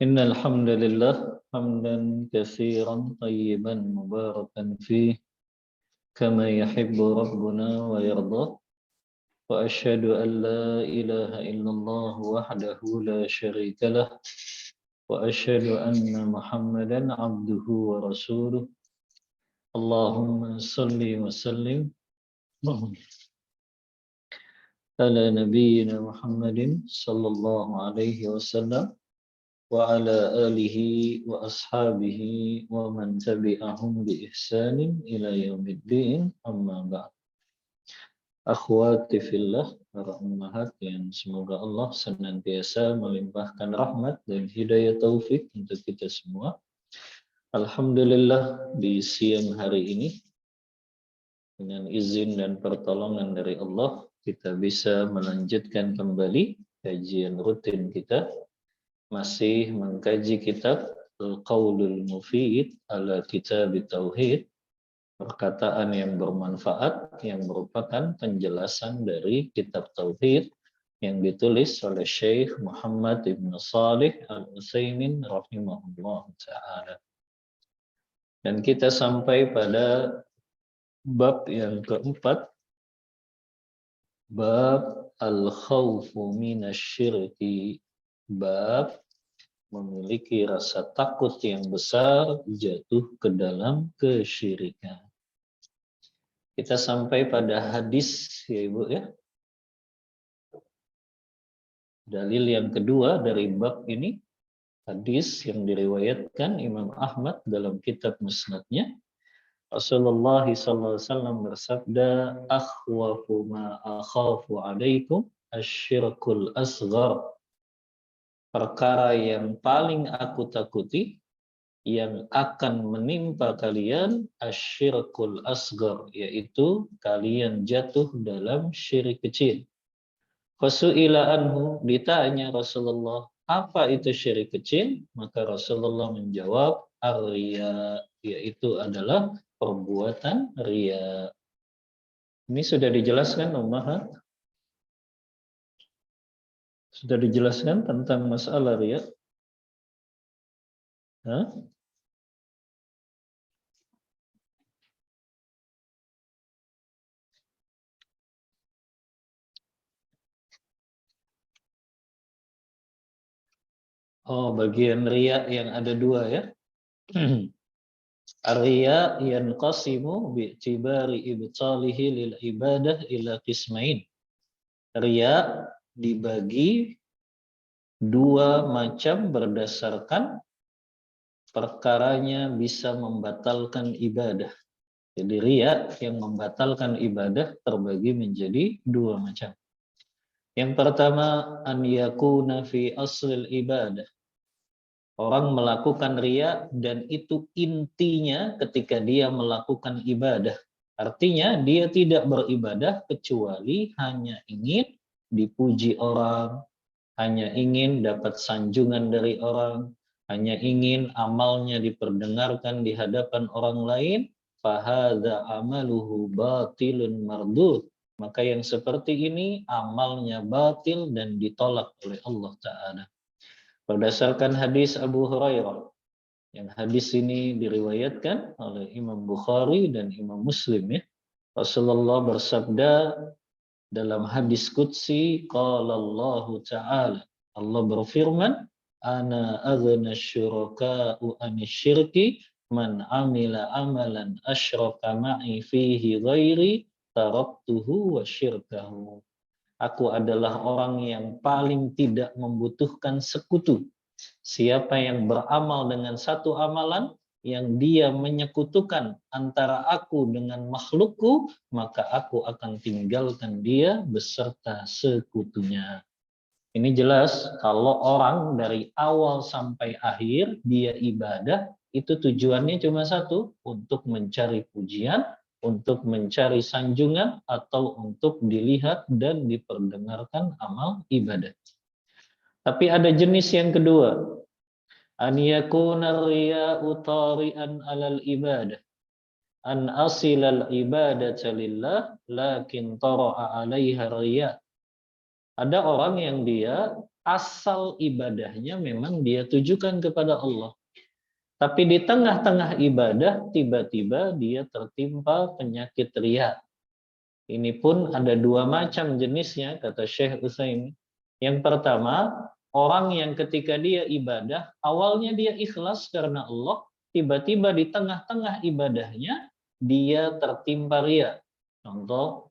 إن الحمد لله حمدا كثيرا طيبا مباركا فيه كما يحب ربنا ويرضى وأشهد أن لا إله إلا الله وحده لا شريك له وأشهد أن محمدا عبده ورسوله اللهم صل وسلم على نبينا محمد صلى الله عليه وسلم وعلى آله وأصحابه ومن تبعهم بإحسان إلى يوم الدين أما بعد. Akhwati fillah, para ummahat yang semoga Allah senantiasa melimpahkan rahmat dan hidayah taufik untuk kita semua. Alhamdulillah di siang hari ini dengan izin dan pertolongan dari Allah kita bisa melanjutkan kembali kajian rutin kita, masih mengkaji kitab Al-Qaulul Mufid ala Kitab Tauhid, perkataan yang bermanfaat yang merupakan penjelasan dari kitab Tauhid yang ditulis oleh Syekh Muhammad Ibn Salih Al-Utsaimin rahimahullah ta'ala. Dan kita sampai pada bab yang keempat, bab al-khawfu minasyirki, bab memiliki rasa takut yang besar jatuh ke dalam kesyirikan. Kita sampai pada hadis ya Ibu ya. Dalil yang kedua dari bab ini, hadis yang diriwayatkan Imam Ahmad dalam kitab Musnadnya. Rasulullah SAW bersabda, akhwafu ma akhafu alaikum asyirkul asghar. Perkara yang paling aku takuti yang akan menimpa kalian asyirkul asghar, yaitu kalian jatuh dalam syirik kecil. Fasu'ila anhu, ditanya Rasulullah, apa itu syirik kecil? Maka Rasulullah menjawab, ar-riya, yaitu adalah perbuatan riya. Ini sudah dijelaskan Ummahat? Sudah dijelaskan tentang masalah riya? Hah? Oh, bagian riya yang ada dua ya. Ar-riya yanqasimu bi'tibari ibtalihi lil ibadah ila qismain. Riya dibagi dua macam berdasarkan perkaranya bisa membatalkan ibadah. Jadi riya yang membatalkan ibadah terbagi menjadi dua macam. Yang pertama, an yakuna fi aslil ibadah. Orang melakukan riya dan itu intinya ketika dia melakukan ibadah. Artinya dia tidak beribadah kecuali hanya ingin dipuji orang, hanya ingin dapat sanjungan dari orang, hanya ingin amalnya diperdengarkan di hadapan orang lain. Fahadha amaluhu batilun mardud. Maka yang seperti ini amalnya batil dan ditolak oleh Allah Ta'ala. Berdasarkan hadis Abu Hurairah, yang hadis ini diriwayatkan oleh Imam Bukhari dan Imam Muslim ya. Rasulullah bersabda dalam hadis qudsi, qala Allah Ta'ala, Allah berfirman, ana aghna syuraka'u anisyirki man amila amalan asyraka ma'i fihi ghairi taraktuhu wa syirkahu. Aku adalah orang yang paling tidak membutuhkan sekutu. Siapa yang beramal dengan satu amalan yang dia menyekutukan antara aku dengan makhlukku, maka aku akan tinggalkan dia beserta sekutunya. Ini jelas kalau orang dari awal sampai akhir dia ibadah, itu tujuannya cuma satu, untuk mencari pujian, untuk mencari sanjungan, atau untuk dilihat dan diperdengarkan amal ibadah. Tapi ada jenis yang kedua, an yakuna riya'u tari'an 'alal ibadah, an asilal ibadata lillah lakin tara'a 'alaiha riya'. Ada orang yang dia asal ibadahnya memang dia tujukan kepada Allah. Tapi di tengah-tengah ibadah, tiba-tiba dia tertimpa penyakit riya. Ini pun ada dua macam jenisnya, kata Syekh Utsaimin. Yang pertama, orang yang ketika dia ibadah, awalnya dia ikhlas karena Allah, tiba-tiba di tengah-tengah ibadahnya, dia tertimpa riya. Contoh,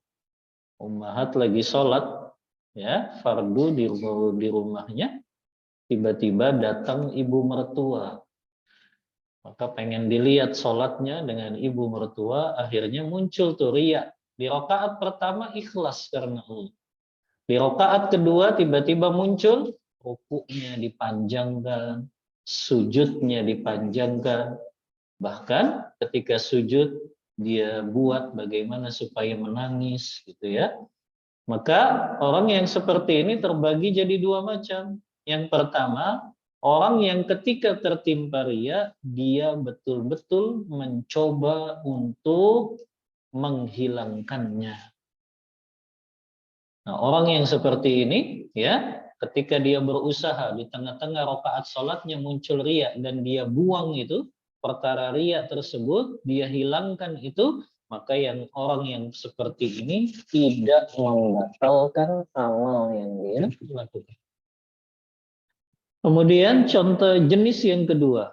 ummahat lagi sholat, ya, fardu di rumahnya, tiba-tiba datang ibu mertua. Maka pengen dilihat sholatnya dengan ibu mertua, akhirnya muncul tuh riya. Di rakaat pertama ikhlas karena Allah. Di rakaat kedua tiba-tiba muncul rukuknya dipanjangkan, sujudnya dipanjangkan. Bahkan ketika sujud dia buat bagaimana supaya menangis gitu ya. Maka orang yang seperti ini terbagi jadi dua macam. Yang pertama, orang yang ketika tertimpa riya, dia betul-betul mencoba untuk menghilangkannya. Nah, orang yang seperti ini, ya, ketika dia berusaha di tengah-tengah rakaat sholatnya muncul riya dan dia buang itu, perkara riya tersebut, dia hilangkan itu, maka yang orang yang seperti ini tidak membatalkan amal yang dia lakukan. Kemudian contoh jenis yang kedua,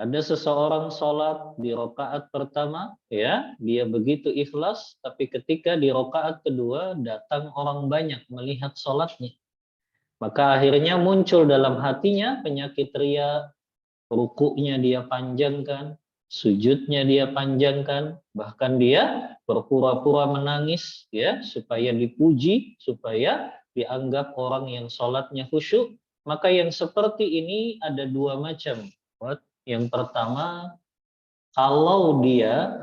ada seseorang sholat di rakaat pertama, ya, dia begitu ikhlas, tapi ketika di rakaat kedua datang orang banyak melihat sholatnya, maka akhirnya muncul dalam hatinya penyakit riya, rukuknya dia panjangkan, sujudnya dia panjangkan, bahkan dia berpura-pura menangis, ya, supaya dipuji, supaya dianggap orang yang sholatnya khusyuk. Maka yang seperti ini ada dua macam. Yang pertama, kalau dia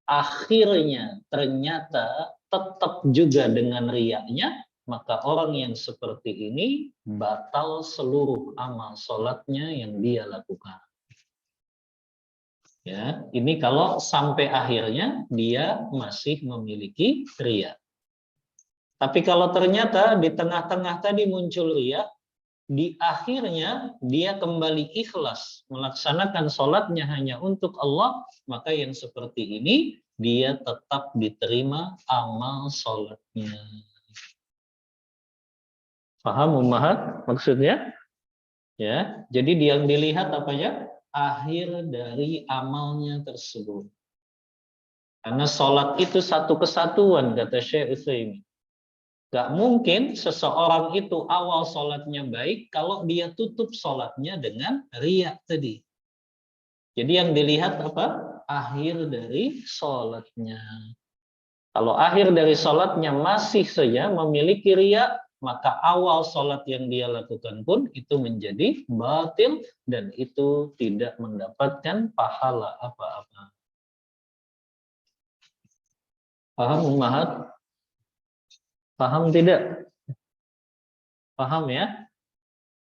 akhirnya ternyata tetap juga dengan riyanya, maka orang yang seperti ini batal seluruh amal sholatnya yang dia lakukan. Ya, ini kalau sampai akhirnya dia masih memiliki riya. Tapi kalau ternyata di tengah-tengah tadi muncul riya, di akhirnya dia kembali ikhlas melaksanakan sholatnya hanya untuk Allah, maka yang seperti ini dia tetap diterima amal sholatnya. Paham ummahat maksudnya? Ya, jadi yang dilihat apa ya? Akhir dari amalnya tersebut. Karena sholat itu satu kesatuan, kata Syekh Utsaimin. Gak mungkin seseorang itu awal sholatnya baik kalau dia tutup sholatnya dengan riya tadi. Jadi yang dilihat apa? Akhir dari sholatnya. Kalau akhir dari sholatnya masih saja memiliki riya, maka awal sholat yang dia lakukan pun itu menjadi batil dan itu tidak mendapatkan pahala apa-apa. Paham ummahat? Paham tidak? Paham ya?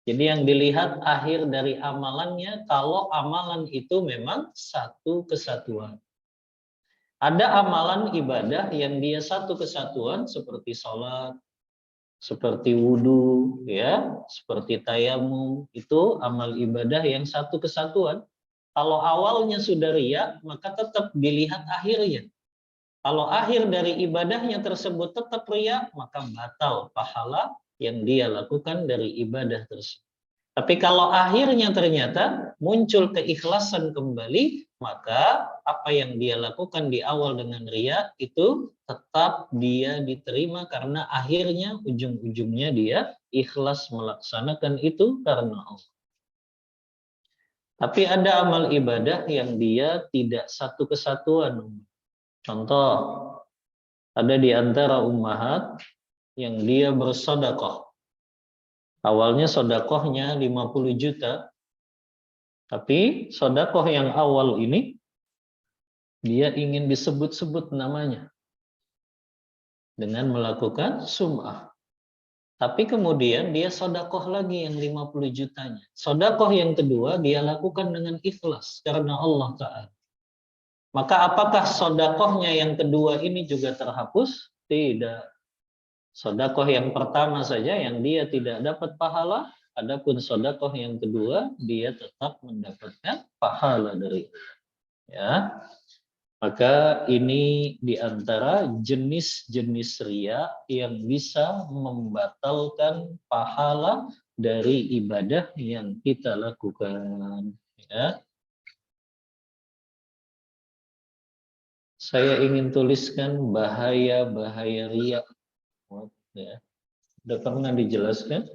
Jadi yang dilihat akhir dari amalannya kalau amalan itu memang satu kesatuan. Ada amalan ibadah yang dia satu kesatuan seperti sholat, seperti wudhu, ya, seperti tayamum, itu amal ibadah yang satu kesatuan. Kalau awalnya sudah riya, maka tetap dilihat akhirnya. Kalau akhir dari ibadahnya tersebut tetap riya, maka batal pahala yang dia lakukan dari ibadah tersebut. Tapi kalau akhirnya ternyata muncul keikhlasan kembali, maka apa yang dia lakukan di awal dengan riya itu tetap dia diterima karena akhirnya ujung-ujungnya dia ikhlas melaksanakan itu karena Allah. Tapi ada amal ibadah yang dia tidak satu kesatuan. Contoh, ada di antara ummahat yang dia bersedekah. Awalnya sedekahnya 50 juta, tapi sedekah yang awal ini dia ingin disebut-sebut namanya dengan melakukan sum'ah. Tapi kemudian dia sedekah lagi yang 50 jutanya. Sedekah yang kedua dia lakukan dengan ikhlas karena Allah Ta'ala. Maka apakah sedekahnya yang kedua ini juga terhapus? Tidak. Sedekah yang pertama saja yang dia tidak dapat pahala, adapun sedekah yang kedua dia tetap mendapatkan pahala dari ya. Maka ini di antara jenis-jenis riya yang bisa membatalkan pahala dari ibadah yang kita lakukan ya. Saya ingin tuliskan bahaya-bahaya riya ya. Sudah pernah dijelaskan?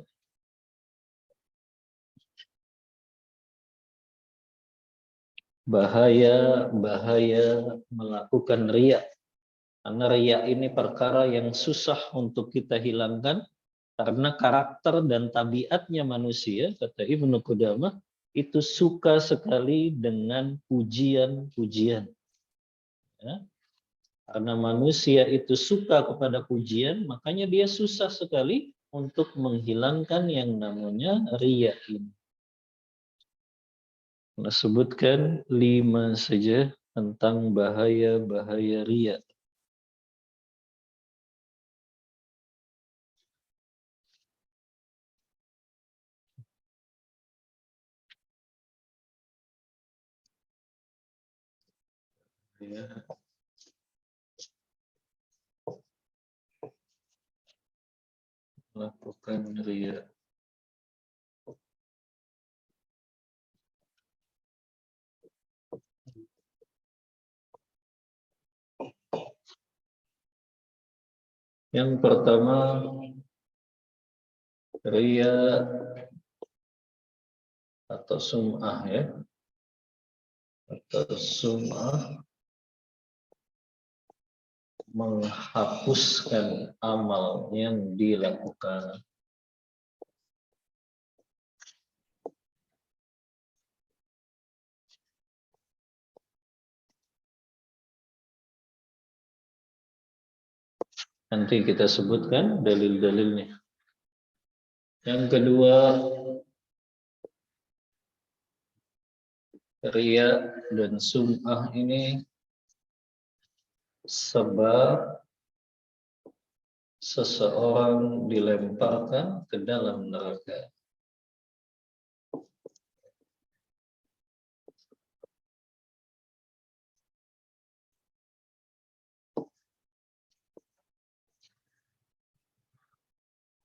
Bahaya-bahaya melakukan riya. Karena riya ini perkara yang susah untuk kita hilangkan karena karakter dan tabiatnya manusia, kata Ibnu Qudamah, itu suka sekali dengan pujian-pujian. Ya. Karena manusia itu suka kepada pujian, makanya dia susah sekali untuk menghilangkan yang namanya riya ini. Nah, sebutkan 5 saja tentang bahaya-bahaya riya. Ya, melakukan riya. Yang pertama, riya atau sum'ah ya. Atau sum'ah menghapuskan amal yang dilakukan. Nanti kita sebutkan dalil-dalilnya. Yang kedua, riya dan sum'ah ini sebab seseorang dilemparkan ke dalam neraka.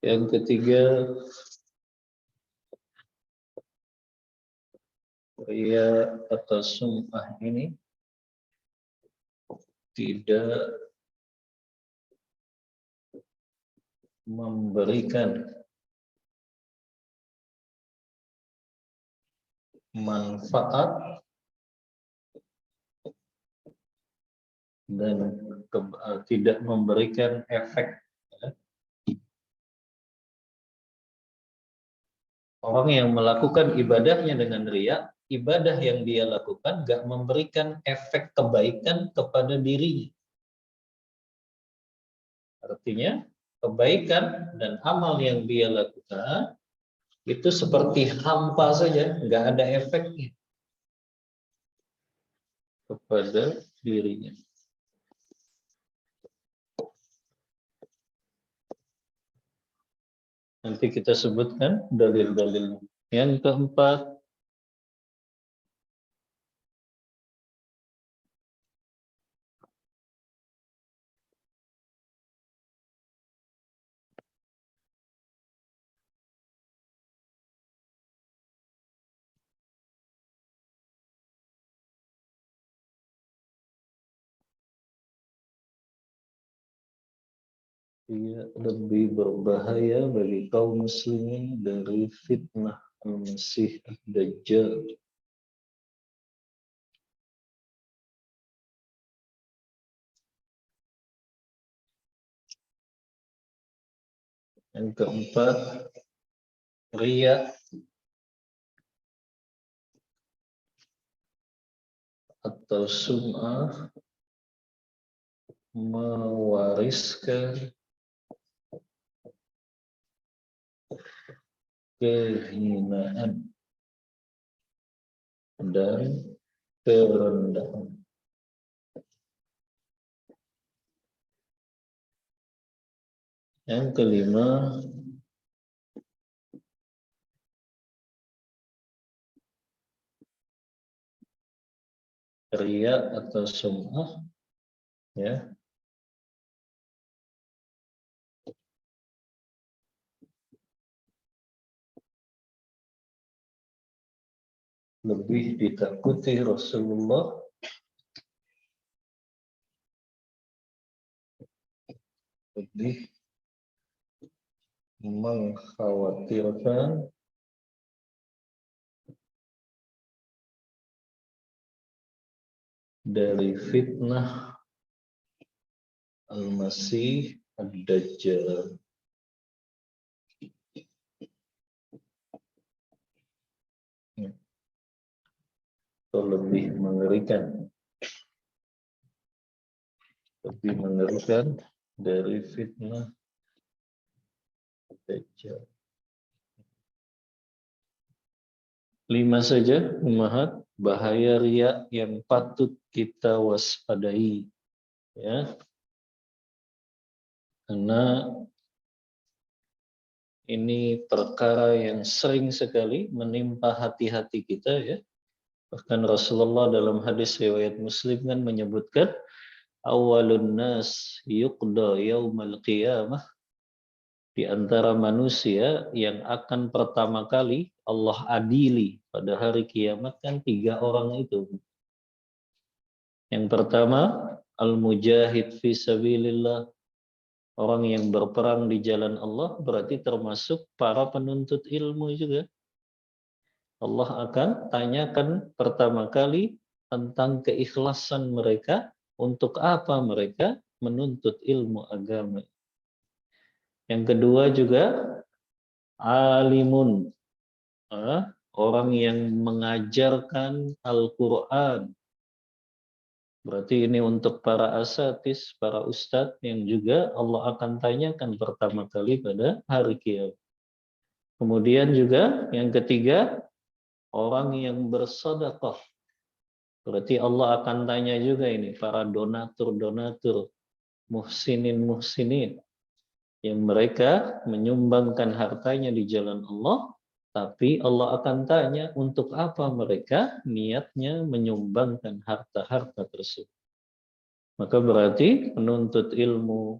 Yang ketiga, riya atau sum'ah ini tidak memberikan manfaat dan tidak memberikan efek. Orang yang melakukan ibadahnya dengan riya, ibadah yang dia lakukan gak memberikan efek kebaikan kepada dirinya. Artinya, kebaikan dan amal yang dia lakukan itu seperti hampa saja, gak ada efeknya kepada dirinya. Nanti kita sebutkan dalil-dalilnya. Yang keempat, ia lebih berbahaya bagi kaum muslimin dari fitnah Al-Masih Ad-Dajjal. Yang keempat, riya atau sum'ah mewariskan kehinaan dan kerendahan. Yang kelima, riya atau sum'ah, ya, lebih ditakuti Rasulullah, lebih mengkhawatirkan dari fitnah Al-Masih Ad-Dajjal. Atau lebih mengerikan dari fitnah Dajjal. 5 saja, Ummahat, bahaya riya yang patut kita waspadai, ya. Karena ini perkara yang sering sekali menimpa hati-hati kita, ya. Bahkan Rasulullah dalam hadis riwayat Muslim kan menyebutkan awalun nas yuqda yaumal qiyamah, di antara manusia yang akan pertama kali Allah adili pada hari kiamat kan 3 orang itu. Yang pertama, al-mujahid fi sabilillah, orang yang berperang di jalan Allah, berarti termasuk para penuntut ilmu juga. Allah akan tanyakan pertama kali tentang keikhlasan mereka, untuk apa mereka menuntut ilmu agama. Yang kedua juga alimun, orang yang mengajarkan Al-Quran. Berarti ini untuk para asatis, para ustadz yang juga Allah akan tanyakan pertama kali pada hari kiamat. Kemudian juga yang ketiga, orang yang bersedekah. Berarti Allah akan tanya juga ini para donatur-donatur, muhsinin-muhsinin, yang mereka menyumbangkan hartanya di jalan Allah, tapi Allah akan tanya untuk apa mereka niatnya menyumbangkan harta-harta tersebut. Maka berarti penuntut ilmu,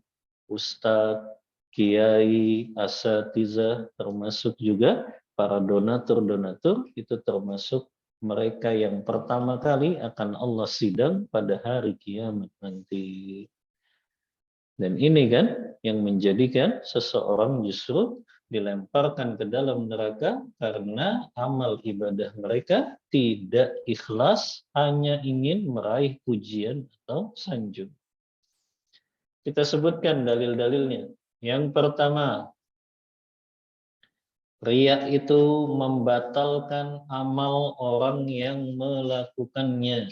ustadz, kiai, asatizah, termasuk juga para donatur-donatur, itu termasuk mereka yang pertama kali akan Allah sidang pada hari kiamat nanti. Dan ini kan yang menjadikan seseorang justru dilemparkan ke dalam neraka karena amal ibadah mereka tidak ikhlas, hanya ingin meraih pujian atau sanjung. Kita sebutkan dalil-dalilnya. Yang pertama, riya itu membatalkan amal orang yang melakukannya.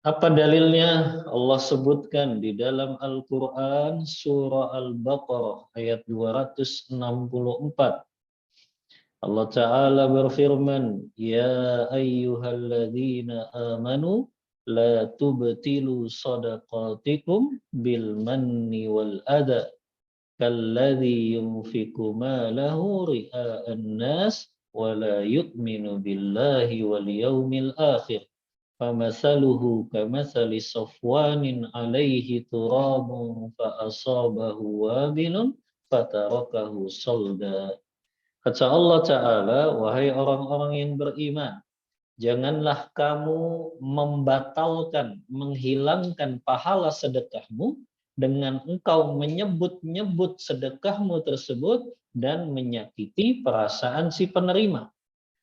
Apa dalilnya? Allah sebutkan di dalam Al-Quran surah Al-Baqarah ayat 264. Allah Ta'ala berfirman, Ya ayyuhalladzina amanu, la tubtilu sadaqatikum bil manni wal adha, kalladzi yunfiku malahu ri'a'an nas, wa la yu'minu billahi wal yawmil akhir. Famasaluhu kamathali safwanin alaihi turabun fa'asabahu wabilun fatarakahu salda. Kata Allah Ta'ala, wahai orang-orang yang beriman, janganlah kamu membatalkan, menghilangkan pahala sedekahmu dengan engkau menyebut-nyebut sedekahmu tersebut dan menyakiti perasaan si penerima.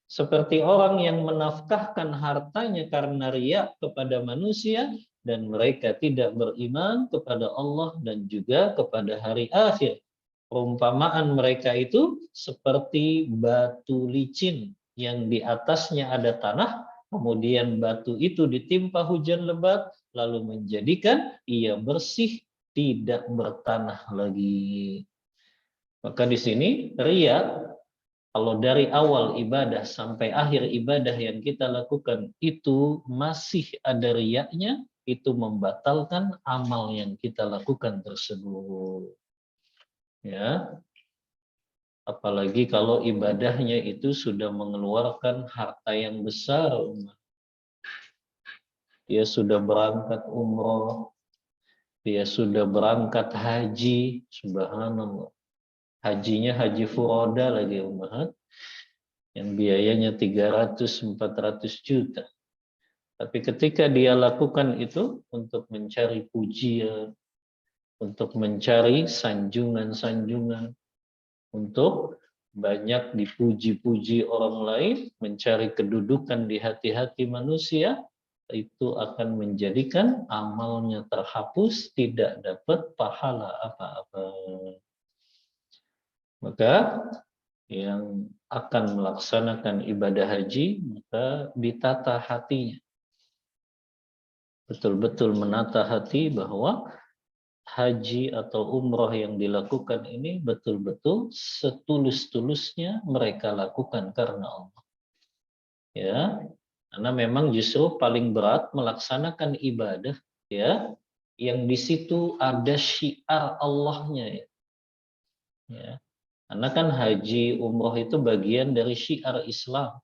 Seperti orang yang menafkahkan hartanya karena riya kepada manusia dan mereka tidak beriman kepada Allah dan juga kepada hari akhir. Perumpamaan mereka itu seperti batu licin yang di atasnya ada tanah, kemudian batu itu ditimpa hujan lebat, lalu menjadikan ia bersih, tidak bertanah lagi. Maka di sini riya, kalau dari awal ibadah sampai akhir ibadah yang kita lakukan itu masih ada riyanya, itu membatalkan amal yang kita lakukan tersebut. Ya, apalagi kalau ibadahnya itu sudah mengeluarkan harta yang besar. Dia sudah berangkat umroh, dia sudah berangkat haji, subhanallah. Hajinya haji furoda lagi umat, yang biayanya 300-400 juta. Tapi ketika dia lakukan itu untuk mencari pujian, untuk mencari sanjungan-sanjungan, untuk banyak dipuji-puji orang lain, mencari kedudukan di hati-hati manusia, itu akan menjadikan amalnya terhapus, tidak dapat pahala apa-apa. Maka yang akan melaksanakan ibadah haji, maka ditata hatinya. Betul-betul menata hati bahwa haji atau umroh yang dilakukan ini betul-betul setulus-tulusnya mereka lakukan karena Allah. Ya, karena memang justru paling berat melaksanakan ibadah, ya, yang di situ ada syiar Allahnya, ya. Ya. Karena kan haji umroh itu bagian dari syiar Islam.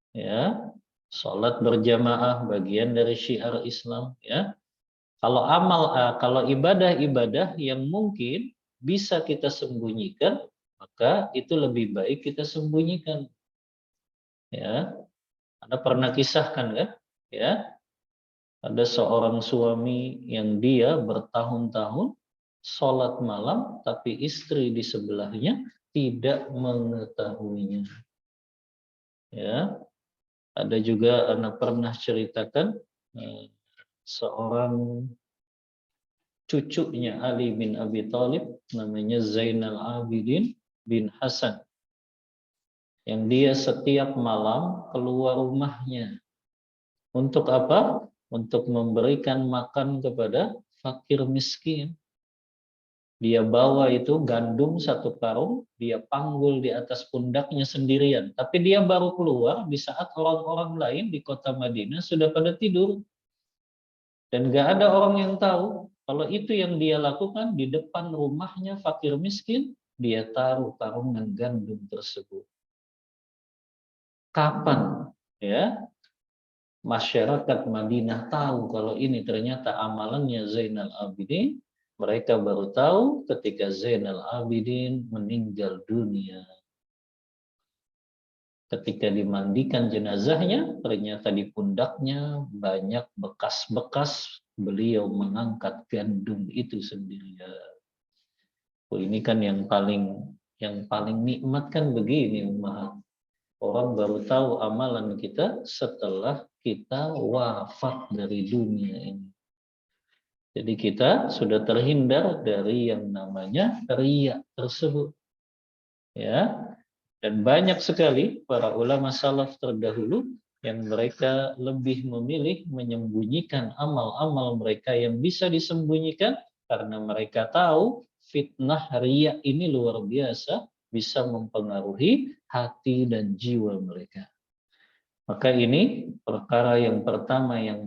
Ya, sholat berjamaah bagian dari syiar Islam. Ya, kalau kalau ibadah-ibadah yang mungkin bisa kita sembunyikan, maka itu lebih baik kita sembunyikan. Ya, Anda pernah kisahkan kan? Ya, ada seorang suami yang dia bertahun-tahun sholat malam, tapi istri di sebelahnya tidak mengetahuinya. Ya, ada juga anak pernah ceritakan seorang cucunya Ali bin Abi Thalib, namanya Zainal Abidin bin Hasan, yang dia setiap malam keluar rumahnya. Untuk apa? Untuk memberikan makan kepada fakir miskin. Dia bawa itu gandum satu karung, dia panggul di atas pundaknya sendirian. Tapi dia baru keluar di saat orang-orang lain di kota Madinah sudah pada tidur. Dan gak ada orang yang tahu kalau itu yang dia lakukan di depan rumahnya fakir miskin, dia taruh karungan gandum tersebut. Kapan ya masyarakat Madinah tahu kalau ini ternyata amalannya Zainal Abidin? Mereka baru tahu ketika Zainal Abidin meninggal dunia. Ketika dimandikan jenazahnya, ternyata di pundaknya banyak bekas-bekas beliau mengangkat gandum itu sendirian. Oh, ini kan yang paling nikmat kan begini, Ummahat. Orang baru tahu amalan kita setelah kita wafat dari dunia ini. Jadi kita sudah terhindar dari yang namanya riya tersebut. Ya. Dan banyak sekali para ulama salaf terdahulu yang mereka lebih memilih menyembunyikan amal-amal mereka yang bisa disembunyikan karena mereka tahu fitnah riya ini luar biasa, bisa mempengaruhi hati dan jiwa mereka. Maka ini perkara yang pertama yang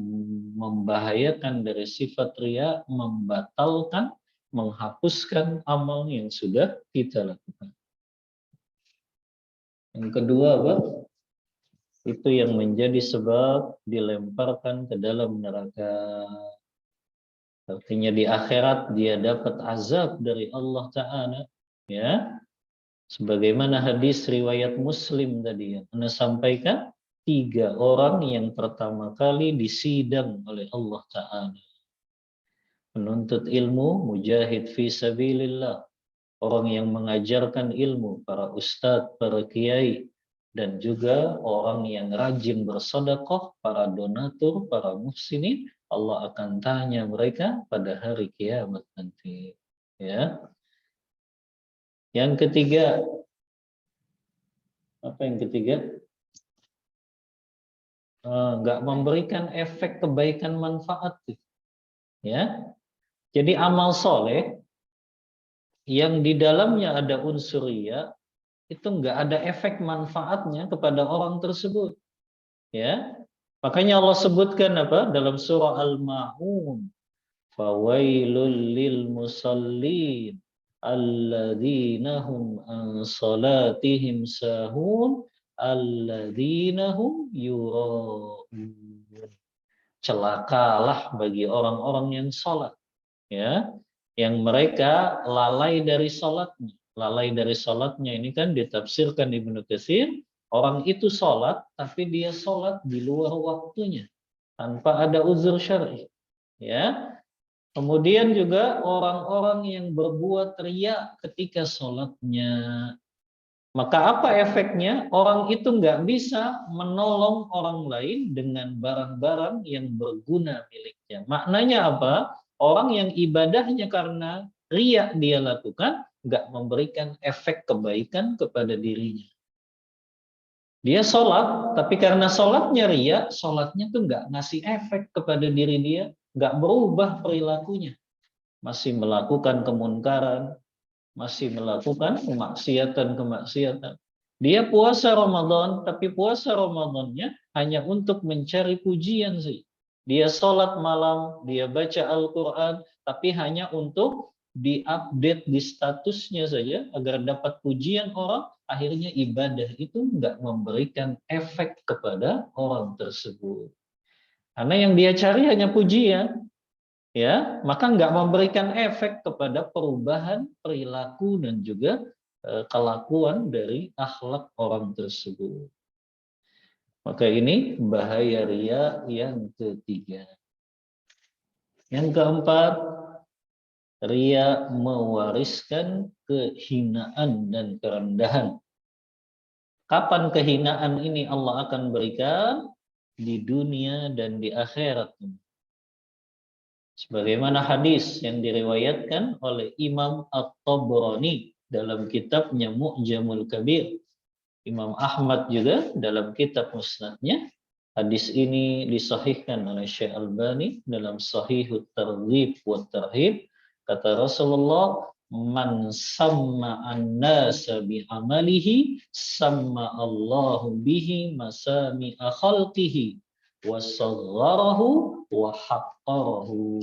membahayakan dari sifat riya, membatalkan, menghapuskan amal yang sudah kita lakukan. Yang kedua, apa? Itu yang menjadi sebab dilemparkan ke dalam neraka. Artinya di akhirat dia dapat azab dari Allah Ta'ala. Ya, sebagaimana hadis riwayat Muslim tadi yang Anda sampaikan, 3 orang yang pertama kali disidang oleh Allah Ta'ala. Penuntut ilmu, mujahid fi sabilillah. Orang yang mengajarkan ilmu, para ustadz, para kiai, dan juga orang yang rajin bersedekah, para donatur, para muhsinin, Allah akan tanya mereka pada hari kiamat nanti. Ya. Yang ketiga, apa yang ketiga? Nggak memberikan efek kebaikan manfaat. Ya. Jadi amal soleh yang di dalamnya ada unsur riya, itu nggak ada efek manfaatnya kepada orang tersebut. Ya, Makanya Allah sebutkan apa dalam surah Al-Ma'un, fawailul lil musallin alladzina hum an salatihim sahun alladzina hum yura'un. Celakalah bagi orang-orang yang sholat, ya, yang mereka lalai dari sholatnya. Lalai dari sholatnya ini kan ditafsirkan Ibnu Katsir, orang itu sholat tapi dia sholat di luar waktunya tanpa ada uzur syar'i, ya. Kemudian juga orang-orang yang berbuat riya ketika sholatnya. Maka apa efeknya? Orang itu nggak bisa menolong orang lain dengan barang-barang yang berguna miliknya. Maknanya apa? Orang yang ibadahnya karena riya dia lakukan, nggak memberikan efek kebaikan kepada dirinya. Dia sholat, tapi karena sholatnya riya, sholatnya tuh nggak ngasih efek kepada diri dia, nggak berubah perilakunya. Masih melakukan kemunkaran, masih melakukan kemaksiatan-kemaksiatan. Dia puasa Ramadan, tapi puasa Ramadannya hanya untuk mencari pujian sih. Dia sholat malam, dia baca Al-Quran, tapi hanya untuk diupdate di statusnya saja agar dapat pujian orang. Akhirnya ibadah itu nggak memberikan efek kepada orang tersebut. Karena yang dia cari hanya pujian, ya, maka nggak memberikan efek kepada perubahan perilaku dan juga kelakuan dari akhlak orang tersebut. Maka ini bahaya riya yang ketiga. Yang keempat, riya mewariskan kehinaan dan kerendahan. Kapan kehinaan ini Allah akan berikan? Di dunia dan di akhirat. Sebagaimana hadis yang diriwayatkan oleh Imam At-Tabrani dalam kitabnya Mu'jamul Kabir. Imam Ahmad juga dalam kitab Musnadnya. Hadis ini disahihkan oleh Syekh Albani dalam Sahihut Targhib wa Tarhib. Kata Rasulullah, man samma an-nasa bi'amalihi samma Allahu bihi masami'a khalqihi wa sagharahu wa haqqarahu.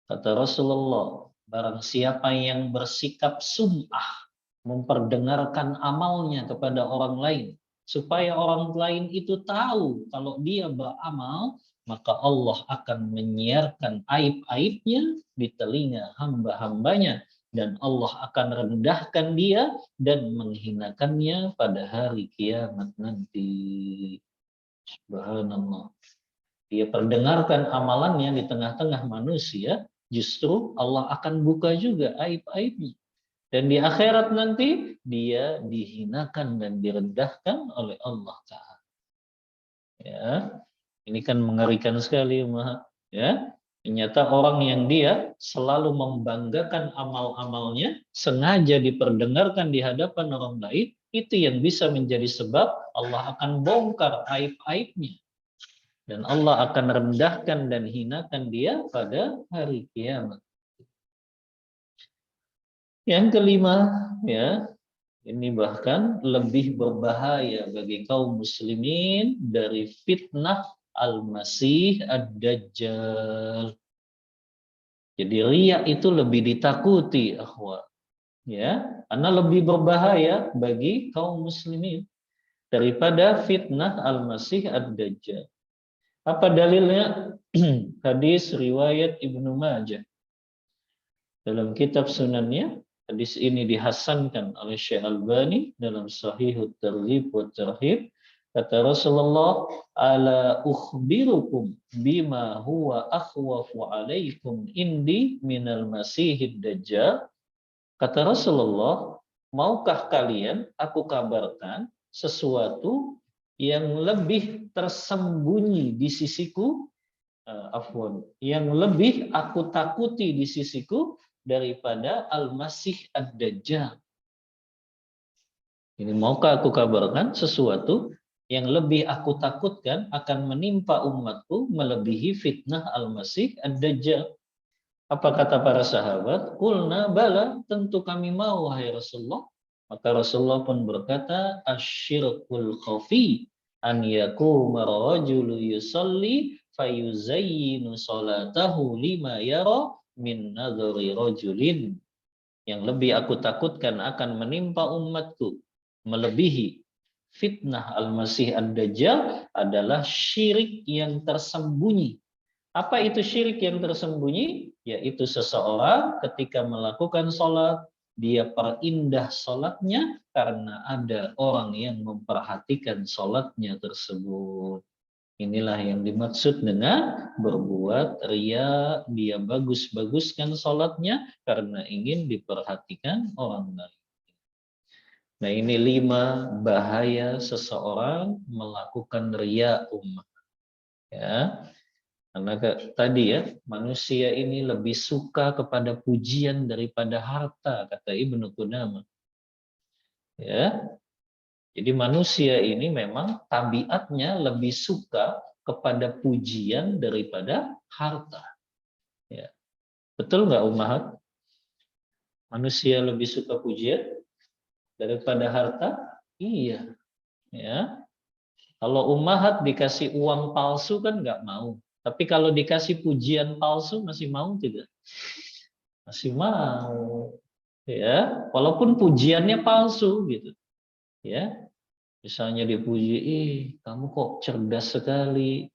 Kata Rasulullah, barang siapa yang bersikap sum'ah, memperdengarkan amalnya kepada orang lain, supaya orang lain itu tahu kalau dia beramal, maka Allah akan menyiarkan aib-aibnya di telinga hamba-hambanya, dan Allah akan rendahkan dia dan menghinakannya pada hari kiamat nanti. Subhanallah. Dia perdengarkan amalannya di tengah-tengah manusia, justru Allah akan buka juga aib-aibnya. Dan di akhirat nanti dia dihinakan dan direndahkan oleh Allah Ta'ala. Ya, ini kan mengerikan sekali, ya. Ternyata orang yang dia selalu membanggakan amal-amalnya, sengaja diperdengarkan di hadapan orang lain, itu yang bisa menjadi sebab Allah akan bongkar aib-aibnya. Dan Allah akan rendahkan dan hinakan dia pada hari kiamat. Yang kelima, ya, ini bahkan lebih berbahaya bagi kaum muslimin dari fitnah Al-Masih Ad-Dajjal. Jadi riya itu lebih ditakuti, akhwat. Ya, karena lebih berbahaya bagi kaum muslimin daripada fitnah Al-Masih Ad-Dajjal. Apa dalilnya? Hadis riwayat Ibnu Majah. Dalam kitab sunannya, hadis ini dihasankan oleh Syekh Albani dalam Sahihut Targhib wa Tarhib. Kata Rasulullah, ala ukhbirukum bima huwa akhwafu alaikum indi minal masihid dajjal. Kata Rasulullah, maukah kalian aku kabarkan sesuatu yang lebih tersembunyi di sisiku, yang lebih aku takuti di sisiku daripada Al-Masih Ad-Dajjal. Ini maukah aku kabarkan sesuatu yang lebih aku takutkan akan menimpa umatku melebihi fitnah Al-Masih Ad-Dajjal. Apa kata para sahabat? Qulna bala, tentu kami mau wahai Rasulullah. Maka Rasulullah pun berkata, asyirkul khafi, an yaquma rajulu yusalli fayuzayyinu salatahu lima yara min nadhari rajulin. Yang lebih aku takutkan akan menimpa umatku melebihi fitnah Al-Masih Ad-Dajjal adalah syirik yang tersembunyi. Apa itu syirik yang tersembunyi? Yaitu seseorang ketika melakukan sholat, dia perindah sholatnya karena ada orang yang memperhatikan sholatnya tersebut. Inilah yang dimaksud dengan berbuat riya, dia bagus-baguskan sholatnya karena ingin diperhatikan orang lain. Nah, ini 5 bahaya seseorang melakukan riya ummah. Ya. Karena tadi ya, manusia ini lebih suka kepada pujian daripada harta, kata Ibnu Qudamah. Ya. Jadi manusia ini memang tabiatnya lebih suka kepada pujian daripada harta. Ya. Betul nggak Ummahat? Manusia lebih suka pujian daripada harta? Iya. Ya. Kalau Ummahat dikasih uang palsu kan nggak mau. Tapi kalau dikasih pujian palsu masih mau tidak? Masih mau. Ya, walaupun pujiannya palsu gitu. Ya, misalnya dipuji, kamu kok cerdas sekali,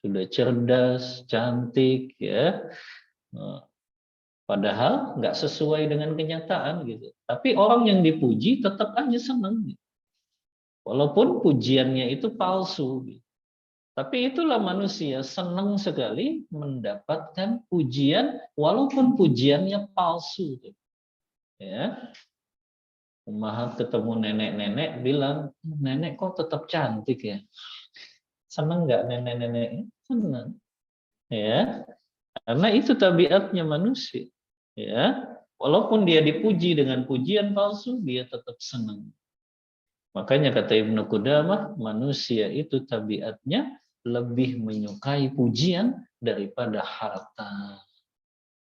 sudah cerdas, cantik, ya. Nah, padahal nggak sesuai dengan kenyataan gitu. Tapi orang yang dipuji tetap aja senang, gitu. Walaupun pujiannya itu palsu. Gitu. Tapi itulah manusia senang sekali mendapatkan pujian walaupun pujiannya palsu. Ya, Ummahat ketemu nenek-nenek bilang, nenek kok tetap cantik ya? Senang nggak nenek-neneknya? Senang. Ya, karena itu tabiatnya manusia. Ya, walaupun dia dipuji dengan pujian palsu, dia tetap senang. Makanya kata Ibnu Qudamah, manusia itu tabiatnya lebih menyukai pujian daripada harta.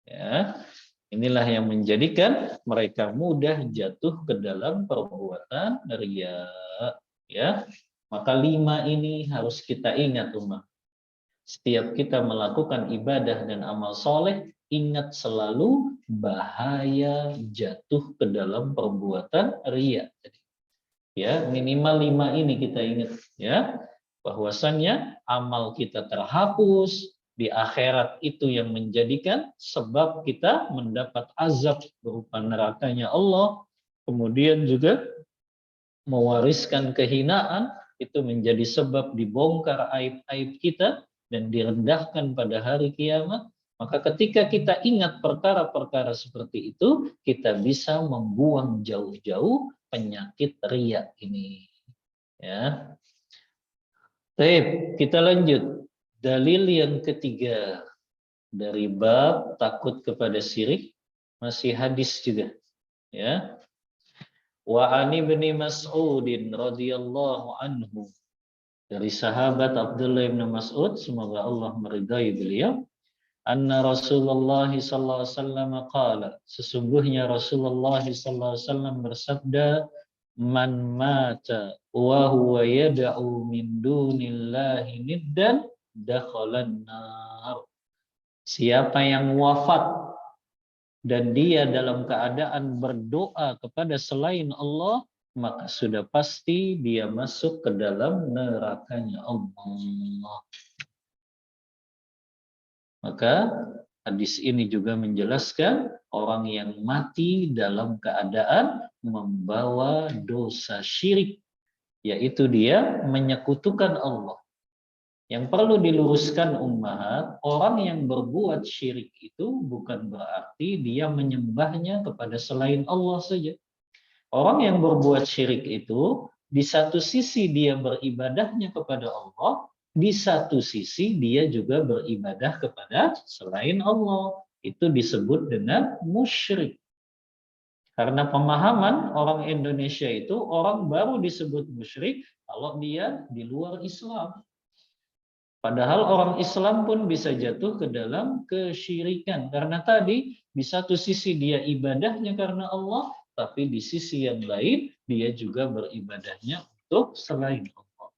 Ya, inilah yang menjadikan mereka mudah jatuh ke dalam perbuatan riya. Ya, maka 5 ini harus kita ingat umat. Setiap kita melakukan ibadah dan amal soleh, ingat selalu bahaya jatuh ke dalam perbuatan riya. Ya, minimal 5 ini kita ingat ya, bahwasannya amal kita terhapus di akhirat, itu yang menjadikan sebab kita mendapat azab berupa nerakanya Allah, kemudian juga mewariskan kehinaan, itu menjadi sebab dibongkar aib-aib kita dan direndahkan pada hari kiamat. Maka ketika kita ingat perkara-perkara seperti itu, kita bisa membuang jauh-jauh penyakit riya ini. Ya. Baik, kita lanjut. Dalil yang ketiga dari bab takut kepada syirik, masih hadis juga. Ya. Wa ani bin Mas'udin radhiyallahu anhu, dari sahabat Abdullah bin Mas'ud, semoga Allah meridai beliau, anna Rasulullah sallallahu alaihi wasallam qala, sesungguhnya Rasulullah sallallahu alaihi wasallam bersabda, man mata wa huwa yad'u min dunillahi niddan dakhalan nar. Siapa yang wafat dan dia dalam keadaan berdoa kepada selain Allah, maka sudah pasti dia masuk ke dalam nerakanya Allah. Maka hadis ini juga menjelaskan orang yang mati dalam keadaan membawa dosa syirik, yaitu dia menyekutukan Allah. Yang perlu diluruskan ummahat, orang yang berbuat syirik itu bukan berarti dia menyembahnya kepada selain Allah saja. Orang yang berbuat syirik itu di satu sisi dia beribadahnya kepada Allah, di satu sisi dia juga beribadah kepada selain Allah. Itu disebut dengan musyrik. Karena pemahaman orang Indonesia itu, orang baru disebut musyrik kalau dia di luar Islam. Padahal orang Islam pun bisa jatuh ke dalam kesyirikan. Karena tadi di satu sisi dia ibadahnya karena Allah, tapi di sisi yang lain dia juga beribadahnya untuk selain Allah.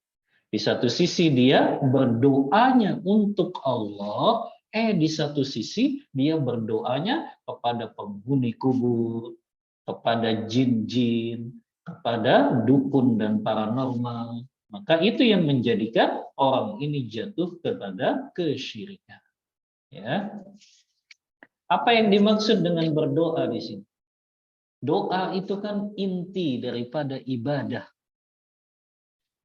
Di satu sisi dia berdoanya untuk Allah, di satu sisi dia berdoanya kepada penghuni kubur, kepada jin-jin, kepada dukun dan paranormal. Maka itu yang menjadikan orang ini jatuh kepada kesyirikan. Ya. Apa yang dimaksud dengan berdoa di sini? Doa itu kan inti daripada ibadah.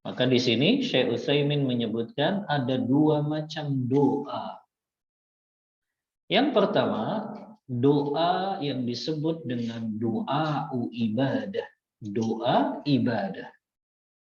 Maka di sini Syekh Utsaimin menyebutkan ada dua macam doa. Yang pertama, doa yang disebut dengan doa ibadah. Doa ibadah.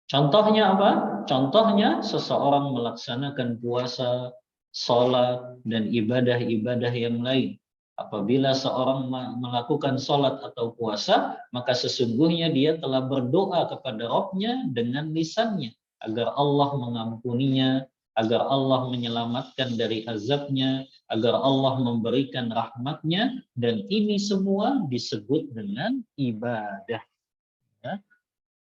Contohnya apa? Contohnya seseorang melaksanakan puasa, sholat, dan ibadah-ibadah yang lain. Apabila seorang melakukan sholat atau puasa, maka sesungguhnya dia telah berdoa kepada Rabb-nya dengan lisannya, agar Allah mengampuninya, agar Allah menyelamatkan dari azabnya, agar Allah memberikan rahmatnya, dan ini semua disebut dengan ibadah. Ya,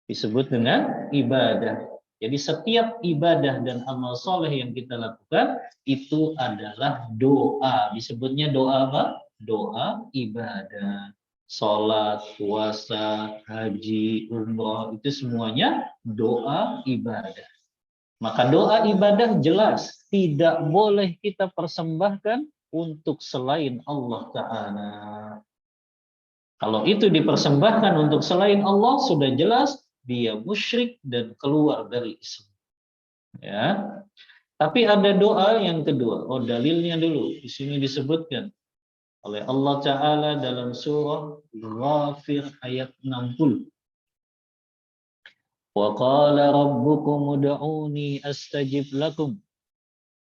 disebut dengan ibadah. Jadi setiap ibadah dan amal soleh yang kita lakukan itu adalah doa. Disebutnya doa apa? Doa ibadah. Sholat, puasa, haji, umroh, itu semuanya doa ibadah. Maka doa ibadah jelas tidak boleh kita persembahkan untuk selain Allah Ta'ala. Kalau itu dipersembahkan untuk selain Allah, sudah jelas dia musyrik dan keluar dari Islam. Ya. Tapi ada doa yang kedua. Oh, dalilnya dulu. Di sini disebutkan oleh Allah Ta'ala dalam surah Ghafir ayat 60. Wa qala rabbukum ud'uni astajib lakum.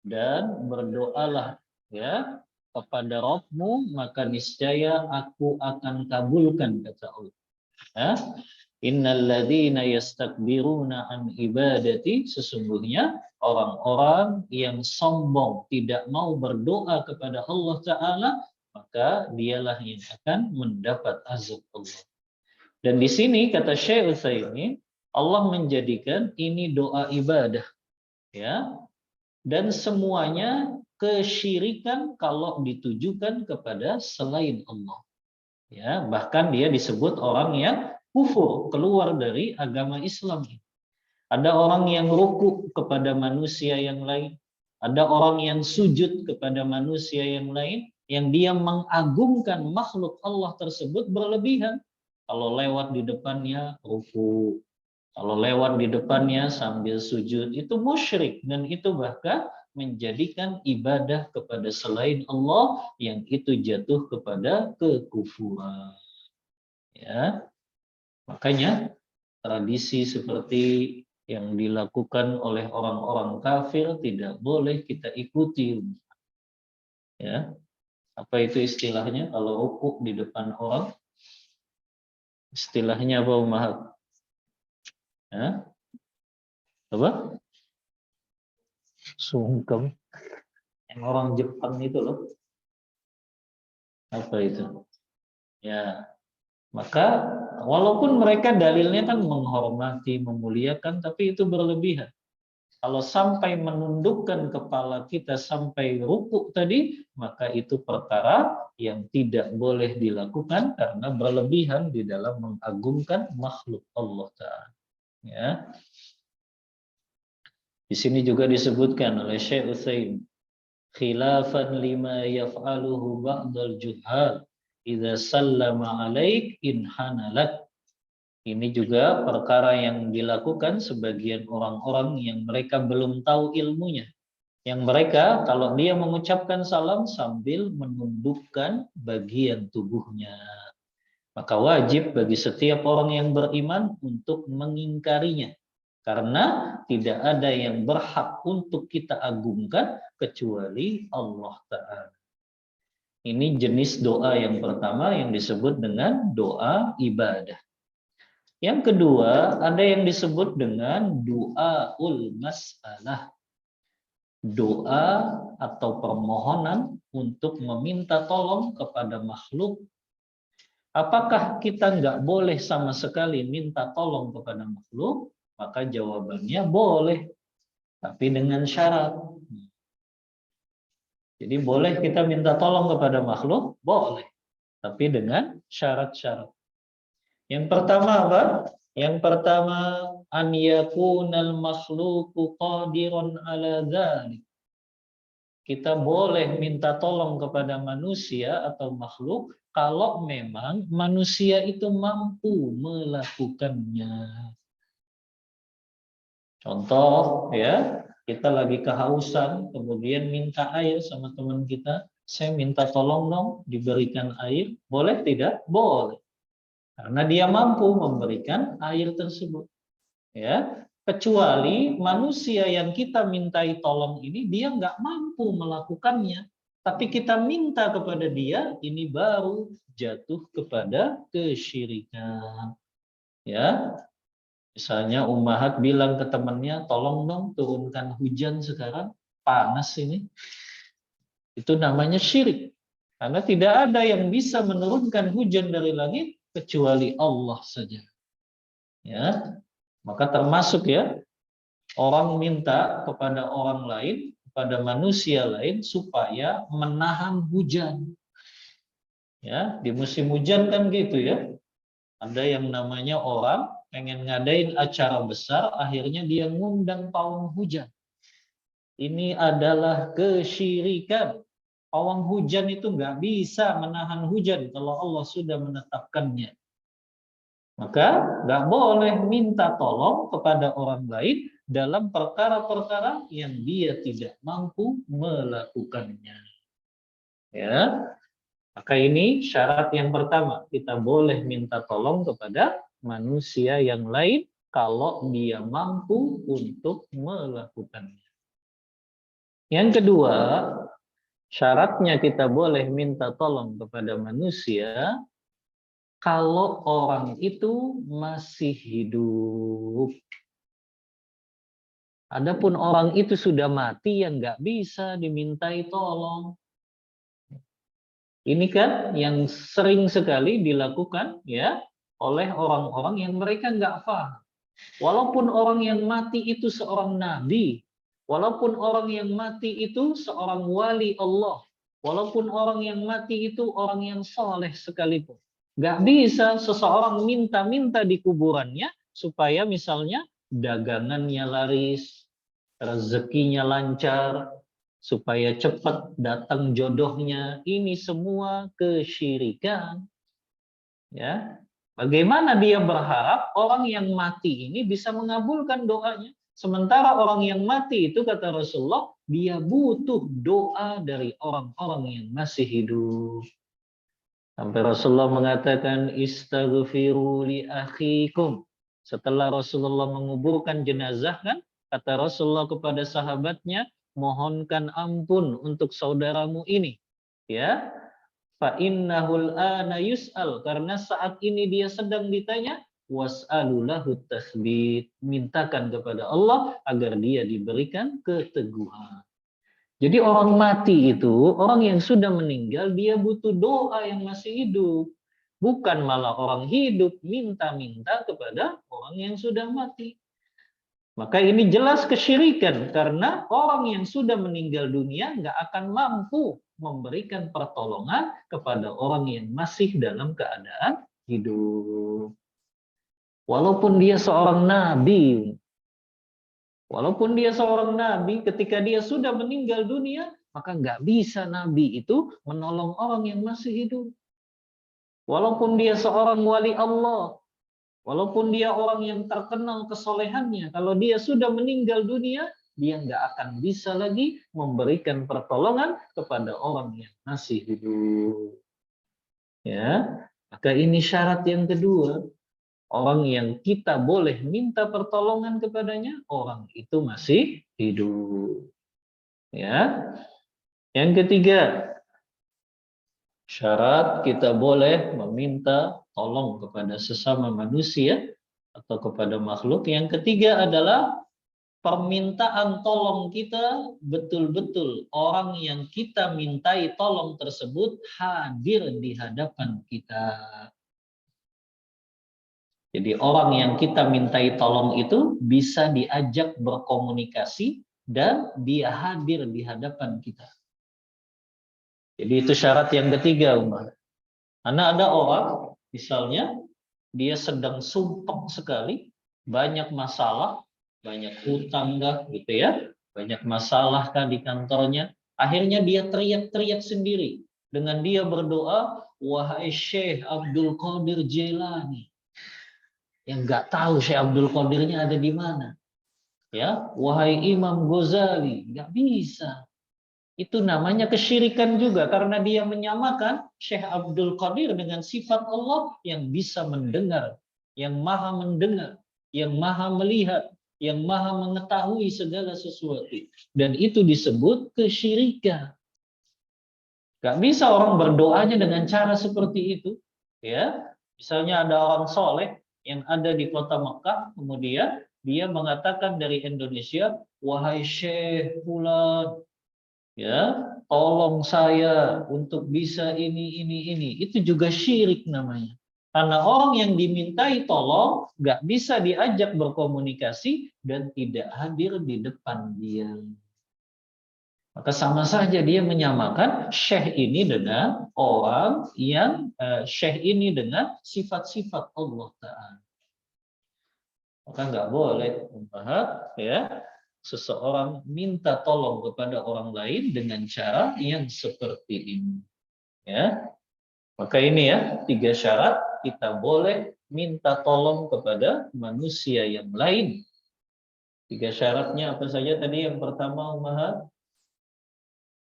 Dan berdoalah ya kepada Rabbmu, maka niscaya aku akan kabulkan, kata Allah. Ya. Innal ladzina yastakbiruna an ibadati, sesungguhnya orang-orang yang sombong tidak mau berdoa kepada Allah Ta'ala, maka dialah yang akan mendapat azab Allah. Dan di sini kata Syekh Utsaimin, Allah menjadikan ini doa ibadah, ya, dan semuanya kesyirikan kalau ditujukan kepada selain Allah. Ya, bahkan dia disebut orang yang kufur, keluar dari agama Islam. Ada orang yang ruku kepada manusia yang lain, ada orang yang sujud kepada manusia yang lain, yang dia mengagungkan makhluk Allah tersebut berlebihan. Kalau lewat di depannya ruku, kalau lewat di depannya sambil sujud, itu musyrik, dan itu bahkan menjadikan ibadah kepada selain Allah yang itu jatuh kepada kekufuran. Ya, makanya tradisi seperti yang dilakukan oleh orang-orang kafir tidak boleh kita ikuti. Ya, apa itu istilahnya kalau rukuk di depan orang? Istilahnya apa, Umar? Ya, apa? Sungkem. Yang orang Jepang itu loh. Apa itu? Ya, maka walaupun mereka dalilnya kan menghormati, memuliakan, tapi itu berlebihan. Kalau sampai menundukkan kepala kita sampai rukuk tadi, maka itu perkara yang tidak boleh dilakukan karena berlebihan di dalam mengagungkan makhluk Allah Ta'ala. Ya. Di sini juga disebutkan oleh Syekh Utsaimin, khilafan lima yaf'aluhu ba'dal juhal idza sallama alaik in hanalak. Ini juga perkara yang dilakukan sebagian orang-orang yang mereka belum tahu ilmunya. Yang mereka kalau dia mengucapkan salam sambil menundukkan bagian tubuhnya. Maka wajib bagi setiap orang yang beriman untuk mengingkarinya. Karena tidak ada yang berhak untuk kita agungkan kecuali Allah Ta'ala. Ini jenis doa yang pertama yang disebut dengan doa ibadah. Yang kedua, ada yang disebut dengan doaul mas'alah. Doa atau permohonan untuk meminta tolong kepada makhluk. Apakah kita nggak boleh sama sekali minta tolong kepada makhluk? Maka jawabannya boleh. tapi dengan syarat. Jadi boleh kita minta tolong kepada makhluk, boleh, tapi dengan syarat-syarat. Yang pertama apa? Yang pertama, an yakunal makhluqu qadiran ala dzalik. Kita boleh minta tolong kepada manusia atau makhluk kalau memang manusia itu mampu melakukannya. Contoh ya, kita lagi kehausan, kemudian minta air sama teman kita, saya minta tolong dong diberikan air, boleh tidak? Boleh. Karena dia mampu memberikan air tersebut. Ya, kecuali manusia yang kita mintai tolong ini dia nggak mampu melakukannya, tapi kita minta kepada dia, ini baru jatuh kepada kesyirikan. Ya, misalnya ummahat bilang ke temannya, tolong dong turunkan hujan sekarang, panas ini. Itu namanya syirik. Karena tidak ada yang bisa menurunkan hujan dari langit kecuali Allah saja. Ya, maka termasuk ya, orang minta kepada orang lain, kepada manusia lain supaya menahan hujan. Ya, di musim hujan kan gitu ya. Ada yang namanya orang pengen ngadain acara besar, akhirnya dia ngundang pawang hujan. Ini adalah kesyirikan. Pawang hujan itu nggak bisa menahan hujan kalau Allah sudah menetapkannya. Maka nggak boleh minta tolong kepada orang lain dalam perkara-perkara yang dia tidak mampu melakukannya. Ya, maka ini syarat yang pertama, kita boleh minta tolong kepada manusia yang lain kalau dia mampu untuk melakukannya. Yang kedua, syaratnya kita boleh minta tolong kepada manusia kalau orang itu masih hidup. Adapun orang itu sudah mati yang nggak bisa dimintai tolong. Ini kan yang sering sekali dilakukan ya oleh orang-orang yang mereka nggak paham. Walaupun orang yang mati itu seorang nabi, walaupun orang yang mati itu seorang wali Allah, walaupun orang yang mati itu orang yang soleh sekalipun, nggak bisa seseorang minta-minta di kuburannya supaya misalnya dagangannya laris, rezekinya lancar, supaya cepat datang jodohnya. Ini semua kesyirikan. Ya, bagaimana dia berharap orang yang mati ini bisa mengabulkan doanya? Sementara orang yang mati itu kata Rasulullah, dia butuh doa dari orang-orang yang masih hidup. Sampai Rasulullah mengatakan, istaghfiru li akhikum. Setelah Rasulullah menguburkan jenazah kan, kata Rasulullah kepada sahabatnya, mohonkan ampun untuk saudaramu ini. Ya, fa innahul ana yus'al, karena saat ini dia sedang ditanya, was'alulahu tasbit, mintakan kepada Allah agar dia diberikan keteguhan. Jadi orang mati itu, orang yang sudah meninggal, dia butuh doa yang masih hidup. Bukan malah orang hidup minta-minta kepada orang yang sudah mati. Maka ini jelas kesyirikan, karena orang yang sudah meninggal dunia nggak akan mampu memberikan pertolongan kepada orang yang masih dalam keadaan hidup. Walaupun dia seorang nabi, walaupun dia seorang nabi, ketika dia sudah meninggal dunia, maka nggak bisa nabi itu menolong orang yang masih hidup. Walaupun dia seorang wali Allah, walaupun dia orang yang terkenal kesolehannya, kalau dia sudah meninggal dunia, dia nggak akan bisa lagi memberikan pertolongan kepada orang yang masih hidup. Ya, maka ini syarat yang kedua. Orang yang kita boleh minta pertolongan kepadanya, orang itu masih hidup. Ya. Yang ketiga, syarat kita boleh meminta tolong kepada sesama manusia atau kepada makhluk. Yang ketiga adalah permintaan tolong kita betul-betul orang yang kita mintai tolong tersebut hadir di hadapan kita. Jadi orang yang kita mintai tolong itu bisa diajak berkomunikasi, dan dia hadir di hadapan kita. Jadi itu syarat yang ketiga, Umar. Karena ada orang, misalnya, dia sedang sumpek sekali, banyak masalah, banyak hutang kah, gitu ya, banyak masalah kah di kantornya. Akhirnya dia teriak-teriak sendiri dengan dia berdoa, wahai Syekh Abdul Qadir Jailani, yang nggak tahu Syekh Abdul Qadirnya ada di mana. Ya, wahai Imam Ghazali, nggak bisa. Itu namanya kesyirikan juga karena dia menyamakan Syekh Abdul Qadir dengan sifat Allah yang bisa mendengar, yang maha mendengar, yang maha melihat, yang maha mengetahui segala sesuatu. Dan itu disebut kesyirikan. Gak bisa orang berdoanya dengan cara seperti itu. Ya, misalnya ada orang soleh yang ada di kota Mekah, kemudian dia mengatakan dari Indonesia, wahai Syekh Fulan, ya, tolong saya untuk bisa ini. Itu juga syirik namanya. Karena orang yang dimintai tolong nggak bisa diajak berkomunikasi dan tidak hadir di depan dia. Maka sama saja dia menyamakan syekh ini dengan orang yang syekh ini dengan sifat-sifat Allah Ta'ala. Maka nggak boleh ya, seseorang minta tolong kepada orang lain dengan cara yang seperti ini. Ya, maka ini ya 3 syarat kita boleh minta tolong kepada manusia yang lain. 3 syaratnya apa saja tadi? Yang pertama,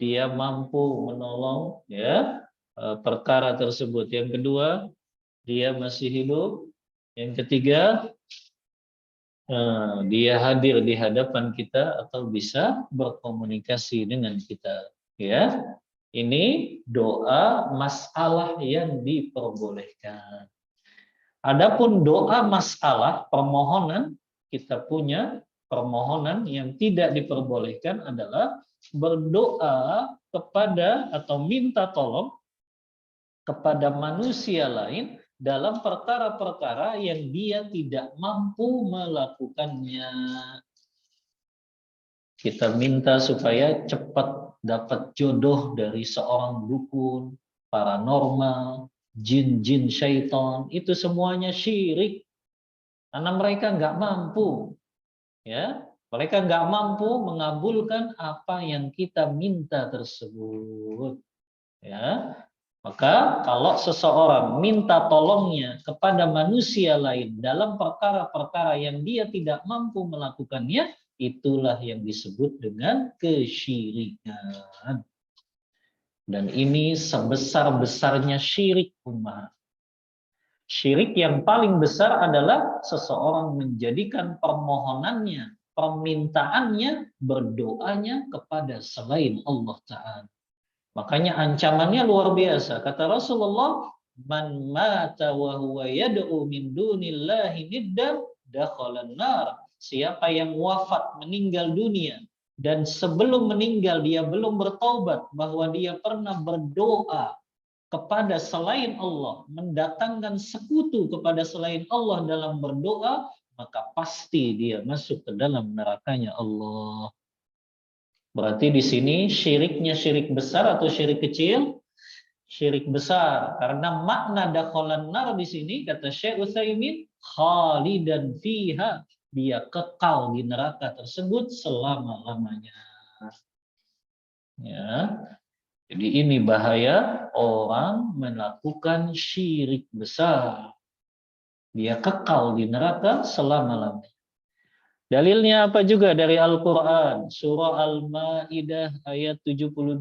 dia mampu menolong ya perkara tersebut. Yang kedua, dia masih hidup. Yang ketiga, dia hadir di hadapan kita atau bisa berkomunikasi dengan kita. Ya, ini doa masalah yang diperbolehkan. Adapun doa masalah permohonan, kita punya permohonan yang tidak diperbolehkan adalah berdoa kepada atau minta tolong kepada manusia lain dalam perkara-perkara yang dia tidak mampu melakukannya. Kita minta supaya cepat dapat jodoh dari seorang dukun, paranormal, jin-jin syaitan, itu semuanya syirik. Karena mereka nggak mampu, ya, mereka nggak mampu mengabulkan apa yang kita minta tersebut. Ya, maka kalau seseorang minta tolongnya kepada manusia lain dalam perkara-perkara yang dia tidak mampu melakukannya, itulah yang disebut dengan kesyirikan. Dan ini sebesar-besarnya syirik umat. Syirik yang paling besar adalah seseorang menjadikan permohonannya, permintaannya, berdoanya kepada selain Allah Ta'ala. Makanya ancamannya luar biasa. Kata Rasulullah, man mata wa huwa yad'u min dunillahi niddan dakhalan nar. Siapa yang wafat meninggal dunia dan sebelum meninggal dia belum bertaubat bahwa dia pernah berdoa kepada selain Allah, mendatangkan sekutu kepada selain Allah dalam berdoa, maka pasti dia masuk ke dalam nerakanya Allah. Berarti di sini syiriknya syirik besar atau syirik kecil? Syirik besar. Karena makna dakhalan nar di sini kata Syekh Utsaimin khalidan fiha, dia kekal di neraka tersebut selama-lamanya. Ya. Jadi ini bahaya orang melakukan syirik besar. Dia kekal di neraka selama-lamanya. Dalilnya apa juga dari Al-Quran? Surah Al-Ma'idah ayat 72.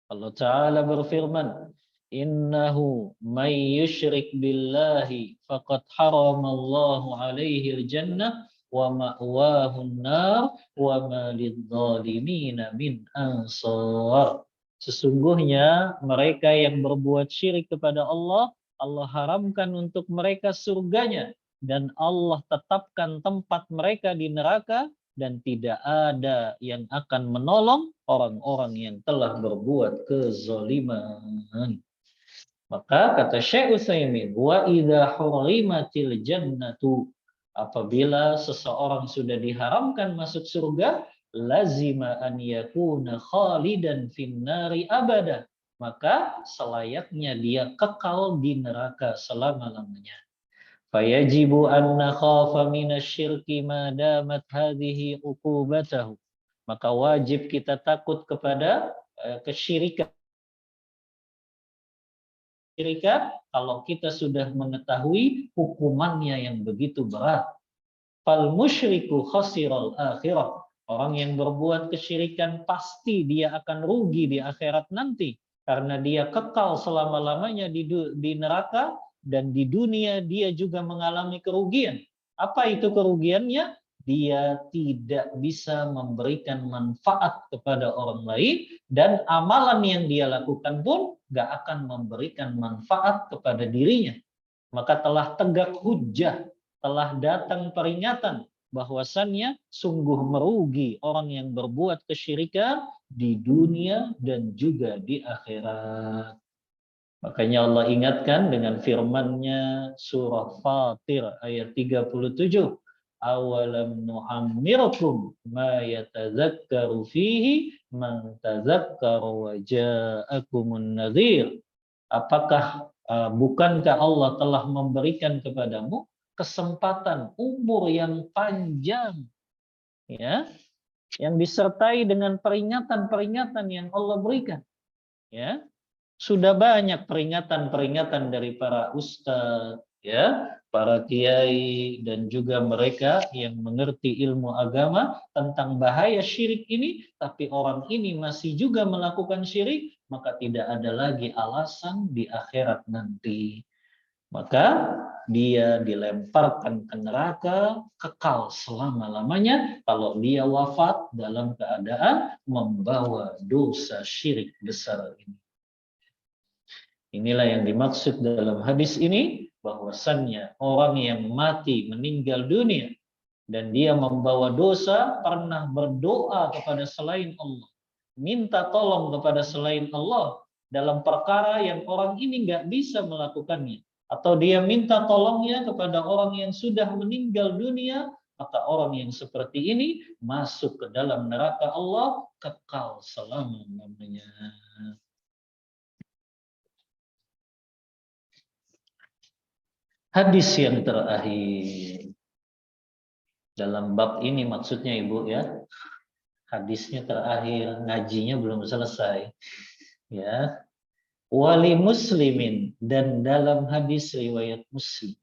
Allah Ta'ala berfirman, Innahu may yushrik billahi faqad haramallahu alaihi al-jannah wa ma'wahu an-nar wa ma lidh-dhalimina min ansar. Sesungguhnya mereka yang berbuat syirik kepada Allah, Allah haramkan untuk mereka surganya. Dan Allah tetapkan tempat mereka di neraka dan tidak ada yang akan menolong orang-orang yang telah berbuat kezaliman. Maka kata Syekh Utsaimin, wa idza hurimatil jannatu, Apabila seseorang sudah diharamkan masuk surga, lazima an yakuna khalidan finnari abada. Maka selayaknya dia kekal di neraka selama-lamanya. Fayajibu an nakhafa minasyirki ma damat hadhihi uqubatahu. Maka wajib kita takut kepada kesyirikan kalau kita sudah mengetahui hukumannya yang begitu berat. Fal musyriku khasiral akhirah. Orang yang berbuat kesyirikan pasti dia akan rugi di akhirat nanti. Karena dia kekal selama-lamanya di neraka, dan di dunia dia juga mengalami kerugian. Apa itu kerugiannya? Dia tidak bisa memberikan manfaat kepada orang lain, dan amalan yang dia lakukan pun gak akan memberikan manfaat kepada dirinya. Maka telah tegak hujjah, telah datang peringatan bahwasannya sungguh merugi orang yang berbuat kesyirikan di dunia dan juga di akhirat. Makanya Allah ingatkan dengan firman-Nya surah Fatir ayat 37. Awalam nu'ammirkum ma yatadzakkaru fihi man tadzakkara wa ja'akumun nadhir. Apakah bukankah Allah telah memberikan kepadamu kesempatan umur yang panjang, ya, yang disertai dengan peringatan-peringatan yang Allah berikan, ya. Sudah banyak peringatan-peringatan dari para ustadz, ya, para kiai, dan juga mereka yang mengerti ilmu agama tentang bahaya syirik ini, tapi orang ini masih juga melakukan syirik, maka tidak ada lagi alasan di akhirat nanti. Maka dia dilemparkan ke neraka, kekal selama-lamanya kalau dia wafat dalam keadaan membawa dosa syirik besar ini. Inilah yang dimaksud dalam hadis ini, bahwasannya orang yang mati meninggal dunia dan dia membawa dosa, pernah berdoa kepada selain Allah, minta tolong kepada selain Allah dalam perkara yang orang ini nggak bisa melakukannya, atau dia minta tolongnya kepada orang yang sudah meninggal dunia, maka orang yang seperti ini masuk ke dalam neraka Allah, kekal selama-lamanya. Hadis yang terakhir dalam bab ini, maksudnya Ibu, ya, hadisnya terakhir, ngajinya belum selesai, ya. Wali muslimin, dan dalam hadis riwayat Muslim,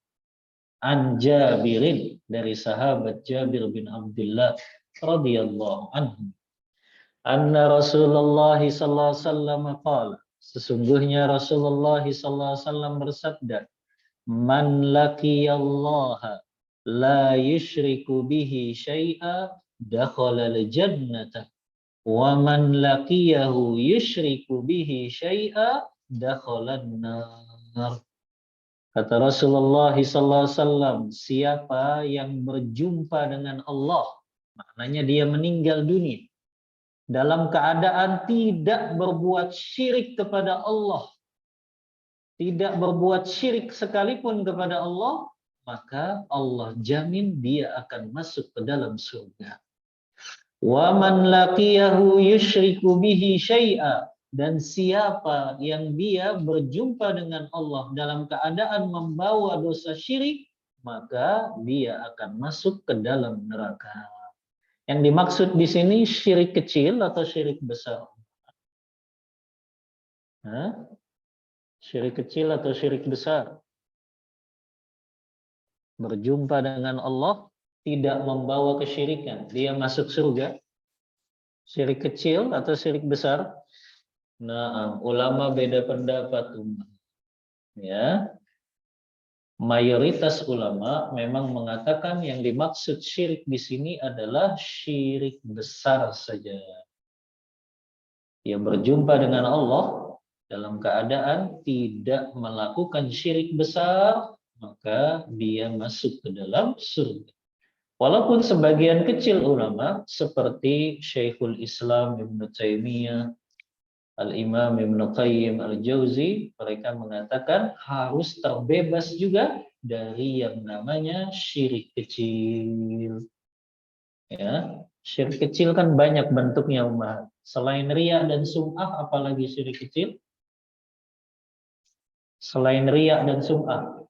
an Jabirin, dari sahabat Jabir bin Abdullah radhiyallahu anhu, anna Rasulullah sallallahu alaihi wasallam qala, sesungguhnya Rasulullah sallallahu alaihi wasallam bersabda, man laqiyallaha la yusyriku bihi syai'a dakhala al-jannata wa man laqiyahu yusyriku bihi syai'a dakhala an-nar. Kata Rasulullah SAW, siapa yang berjumpa dengan Allah, maknanya dia meninggal dunia dalam keadaan tidak berbuat syirik kepada Allah, tidak berbuat syirik sekalipun kepada Allah, maka Allah jamin dia akan masuk ke dalam surga. Wa man laqiyahu yusyriku bihi syai'a, dan siapa yang dia berjumpa dengan Allah dalam keadaan membawa dosa syirik, maka dia akan masuk ke dalam neraka. Yang dimaksud di sini syirik kecil atau syirik besar? Hah? Syirik kecil atau syirik besar? Berjumpa dengan Allah tidak membawa kesyirikan, dia masuk surga. Syirik kecil atau syirik besar? Nah, ulama beda pendapat, ya. Mayoritas ulama memang mengatakan yang dimaksud syirik di sini adalah syirik besar saja. Dia berjumpa dengan Allah dalam keadaan tidak melakukan syirik besar, maka dia masuk ke dalam surga. Walaupun sebagian kecil ulama seperti Syekhul Islam Ibnu Taimiyah, Al-Imam Ibnu Qayyim Al-Jauzi, mereka mengatakan harus terbebas juga dari yang namanya syirik kecil. Ya, syirik kecil kan banyak bentuknya, Umar. Selain riya dan sum'ah, apalagi syirik kecil? Selain riya dan sum'ah,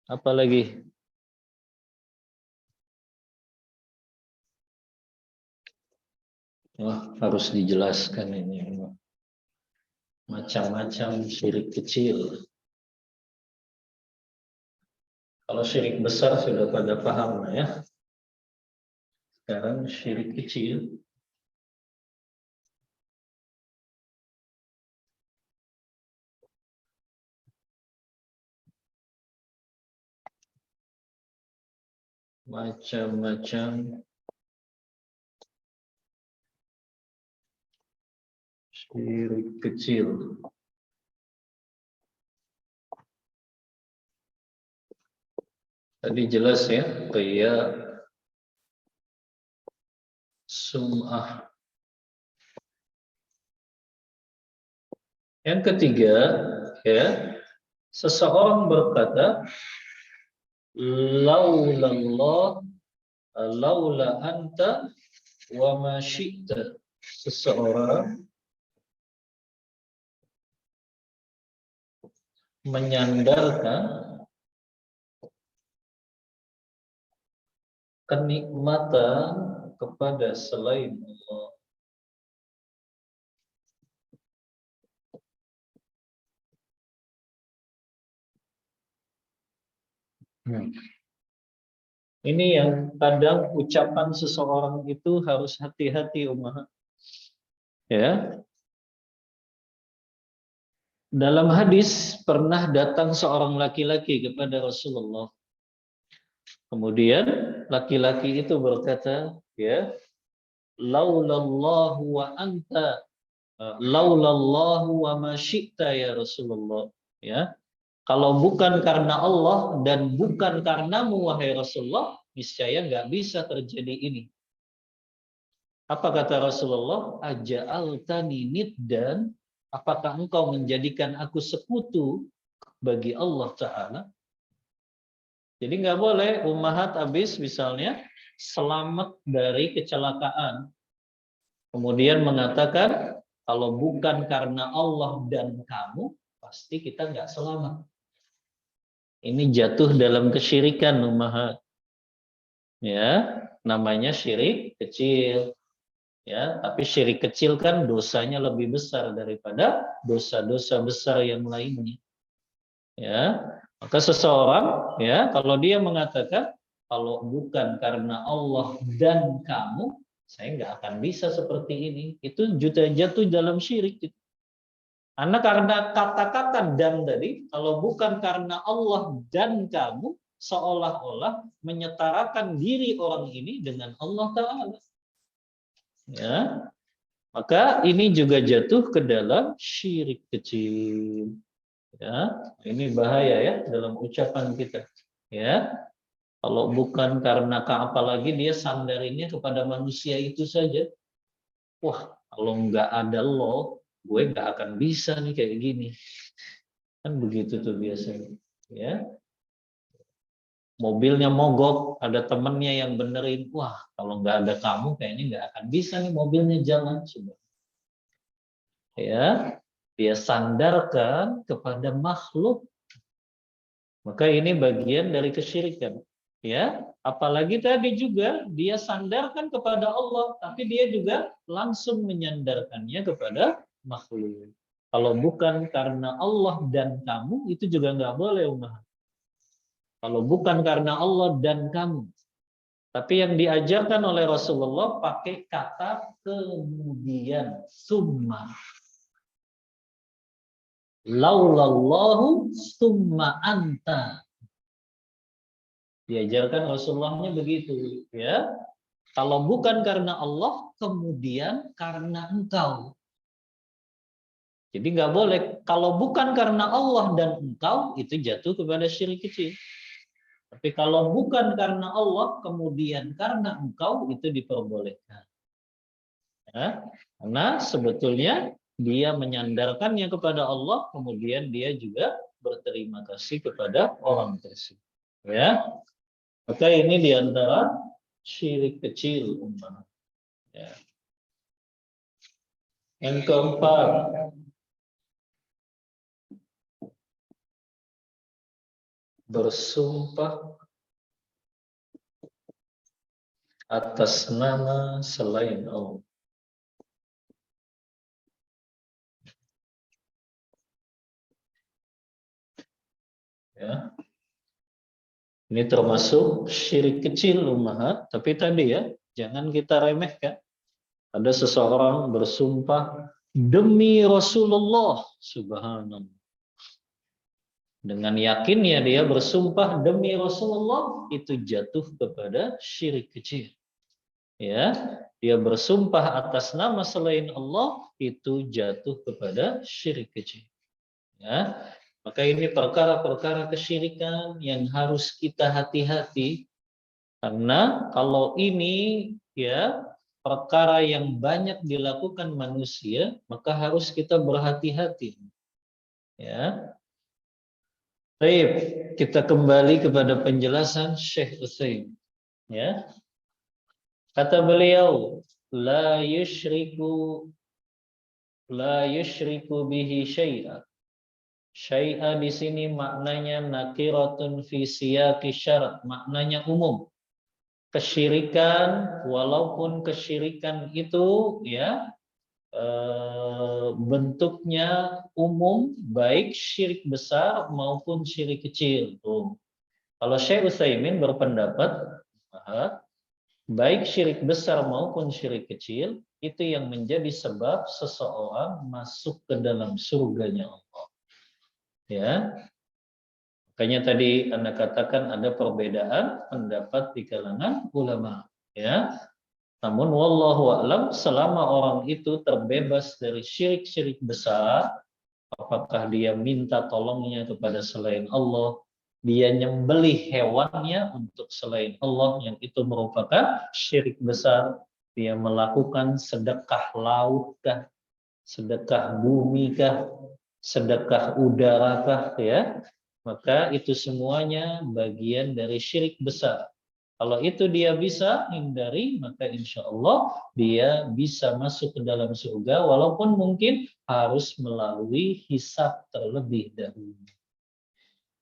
apalagi? Wah, harus dijelaskan ini. Macam-macam syirik kecil. Kalau syirik besar sudah pada paham ya. Sekarang syirik kecil. Macam-macam syirik kecil. Tadi jelas ya, riya, sum'ah. Yang ketiga, ya, seseorang berkata, laulallah, laula anta wa ma syi'ta. Seseorang menyandarkan kenikmatan kepada selain Allah. Ini yang kadang ucapan seseorang itu harus hati-hati, Umar. Ya. Dalam hadis pernah datang seorang laki-laki kepada Rasulullah. Kemudian laki-laki itu berkata, ya, laulallahu wa anta, laulallahu wa ma syi'ta ya Rasulullah. Ya. Kalau bukan karena Allah dan bukan karenamu wahai Rasulullah, niscaya nggak bisa terjadi ini. Apa kata Rasulullah? Aja'altani niddan, apakah engkau menjadikan aku sekutu bagi Allah Ta'ala? Jadi nggak boleh ummahat habis misalnya selamat dari kecelakaan. Kemudian mengatakan, kalau bukan karena Allah dan kamu, pasti kita nggak selamat. Ini jatuh dalam kesyirikan, ummahat. Ya, namanya syirik kecil. Ya, tapi syirik kecil kan dosanya lebih besar daripada dosa-dosa besar yang lainnya. Ya, maka seseorang, ya, kalau dia mengatakan kalau bukan karena Allah dan kamu, saya nggak akan bisa seperti ini. Itu jatuh dalam syirik. Karena kata-kata dan tadi, kalau bukan karena Allah dan kamu, seolah-olah menyetarakan diri orang ini dengan Allah Ta'ala. Ya, maka ini juga jatuh ke dalam syirik kecil. Ya, ini bahaya ya dalam ucapan kita. Ya, kalau bukan karena apalagi dia sandarinnya kepada manusia itu saja. Wah, kalau nggak ada lo, gue nggak akan bisa nih kayak gini. Kan begitu tuh biasanya. Ya, mobilnya mogok, ada temennya yang benerin. Wah, kalau nggak ada kamu, kayaknya nggak akan bisa nih mobilnya jalan. Ya, dia sandarkan kepada makhluk. Maka ini bagian dari kesyirikan. Ya, apalagi tadi juga dia sandarkan kepada Allah, tapi dia juga langsung menyandarkannya kepada makhluk. Kalau bukan karena Allah dan kamu, itu juga nggak boleh, Umar. Kalau bukan karena Allah dan kamu. Tapi yang diajarkan oleh Rasulullah pakai kata kemudian, summa. Laulallahu summa anta. Diajarkan Rasulullahnya begitu, ya. Kalau bukan karena Allah, kemudian karena engkau. Jadi nggak boleh. Kalau bukan karena Allah dan engkau, itu jatuh kepada syirik kecil. Tapi kalau bukan karena Allah, kemudian karena engkau, itu diperbolehkan. Ya. Karena sebetulnya dia menyandarkannya kepada Allah, kemudian dia juga berterima kasih kepada orang tersebut. Ya, maka ini diantara syirik kecil umpama. Ya. Yang keempat, bersumpah atas nama selain Allah. Ya. Ini termasuk syirik kecil ummahat, tapi tadi ya, jangan kita remehkan. Ada seseorang bersumpah demi Rasulullah, subhanallah. Dengan yakinnya dia bersumpah demi Rasulullah, itu jatuh kepada syirik kecil. Ya, dia bersumpah atas nama selain Allah, itu jatuh kepada syirik kecil. Ya, maka ini perkara-perkara kesyirikan yang harus kita hati-hati, karena kalau ini ya perkara yang banyak dilakukan manusia, maka harus kita berhati-hati. Ya. Baik, kita kembali kepada penjelasan Syekh Utsaimin. Ya. Kata beliau, la yushriku bihi syai'a. Syai'a di sini maknanya nakiratun fi siyaqi syarat, maknanya umum. Kesyirikan, walaupun kesyirikan itu ya bentuknya umum, baik syirik besar maupun syirik kecil. Tuh. Kalau Syekh Utsaimin berpendapat baik syirik besar maupun syirik kecil itu yang menjadi sebab seseorang masuk ke dalam surganya Allah. Ya, makanya tadi Anda katakan ada perbedaan pendapat di kalangan ulama. Ya, namun wallahu a'lam, selama orang itu terbebas dari syirik-syirik besar, apakah dia minta tolongnya kepada selain Allah, dia nyembelih hewannya untuk selain Allah, yang itu merupakan syirik besar, dia melakukan sedekah laut kah, sedekah bumi kah, sedekah udara kah, ya, maka itu semuanya bagian dari syirik besar. Kalau itu dia bisa hindari, maka insya Allah dia bisa masuk ke dalam surga, walaupun mungkin harus melalui hisab terlebih dahulu.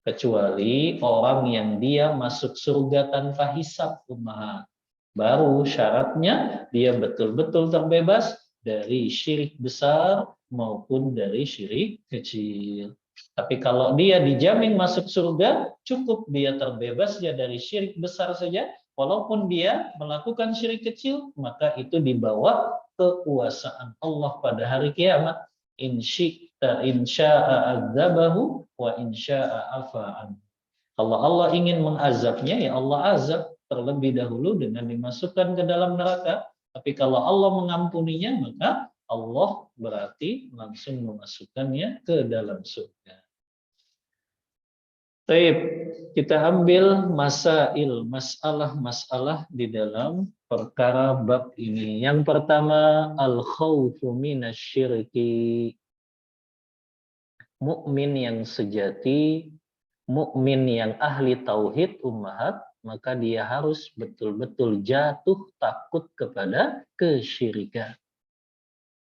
Kecuali orang yang dia masuk surga tanpa hisab ummahat. Baru syaratnya dia betul-betul terbebas dari syirik besar maupun dari syirik kecil. Tapi kalau dia dijamin masuk surga, cukup dia terbebas ya dari syirik besar saja. Walaupun dia melakukan syirik kecil, maka itu di bawah kekuasaan Allah pada hari kiamat. Insya'a azabahu wa insya'a afa'an. Kalau Allah ingin mengazabnya, ya Allah azab terlebih dahulu dengan dimasukkan ke dalam neraka. Tapi kalau Allah mengampuninya, maka Allah berarti langsung memasukkannya ke dalam surga. Baik, kita ambil masalah-masalah di dalam perkara bab ini. Yang pertama, al-khawfu minasyirki. Mukmin yang sejati, mukmin yang ahli tauhid ummahat, maka dia harus betul-betul jatuh takut kepada kesyirikan.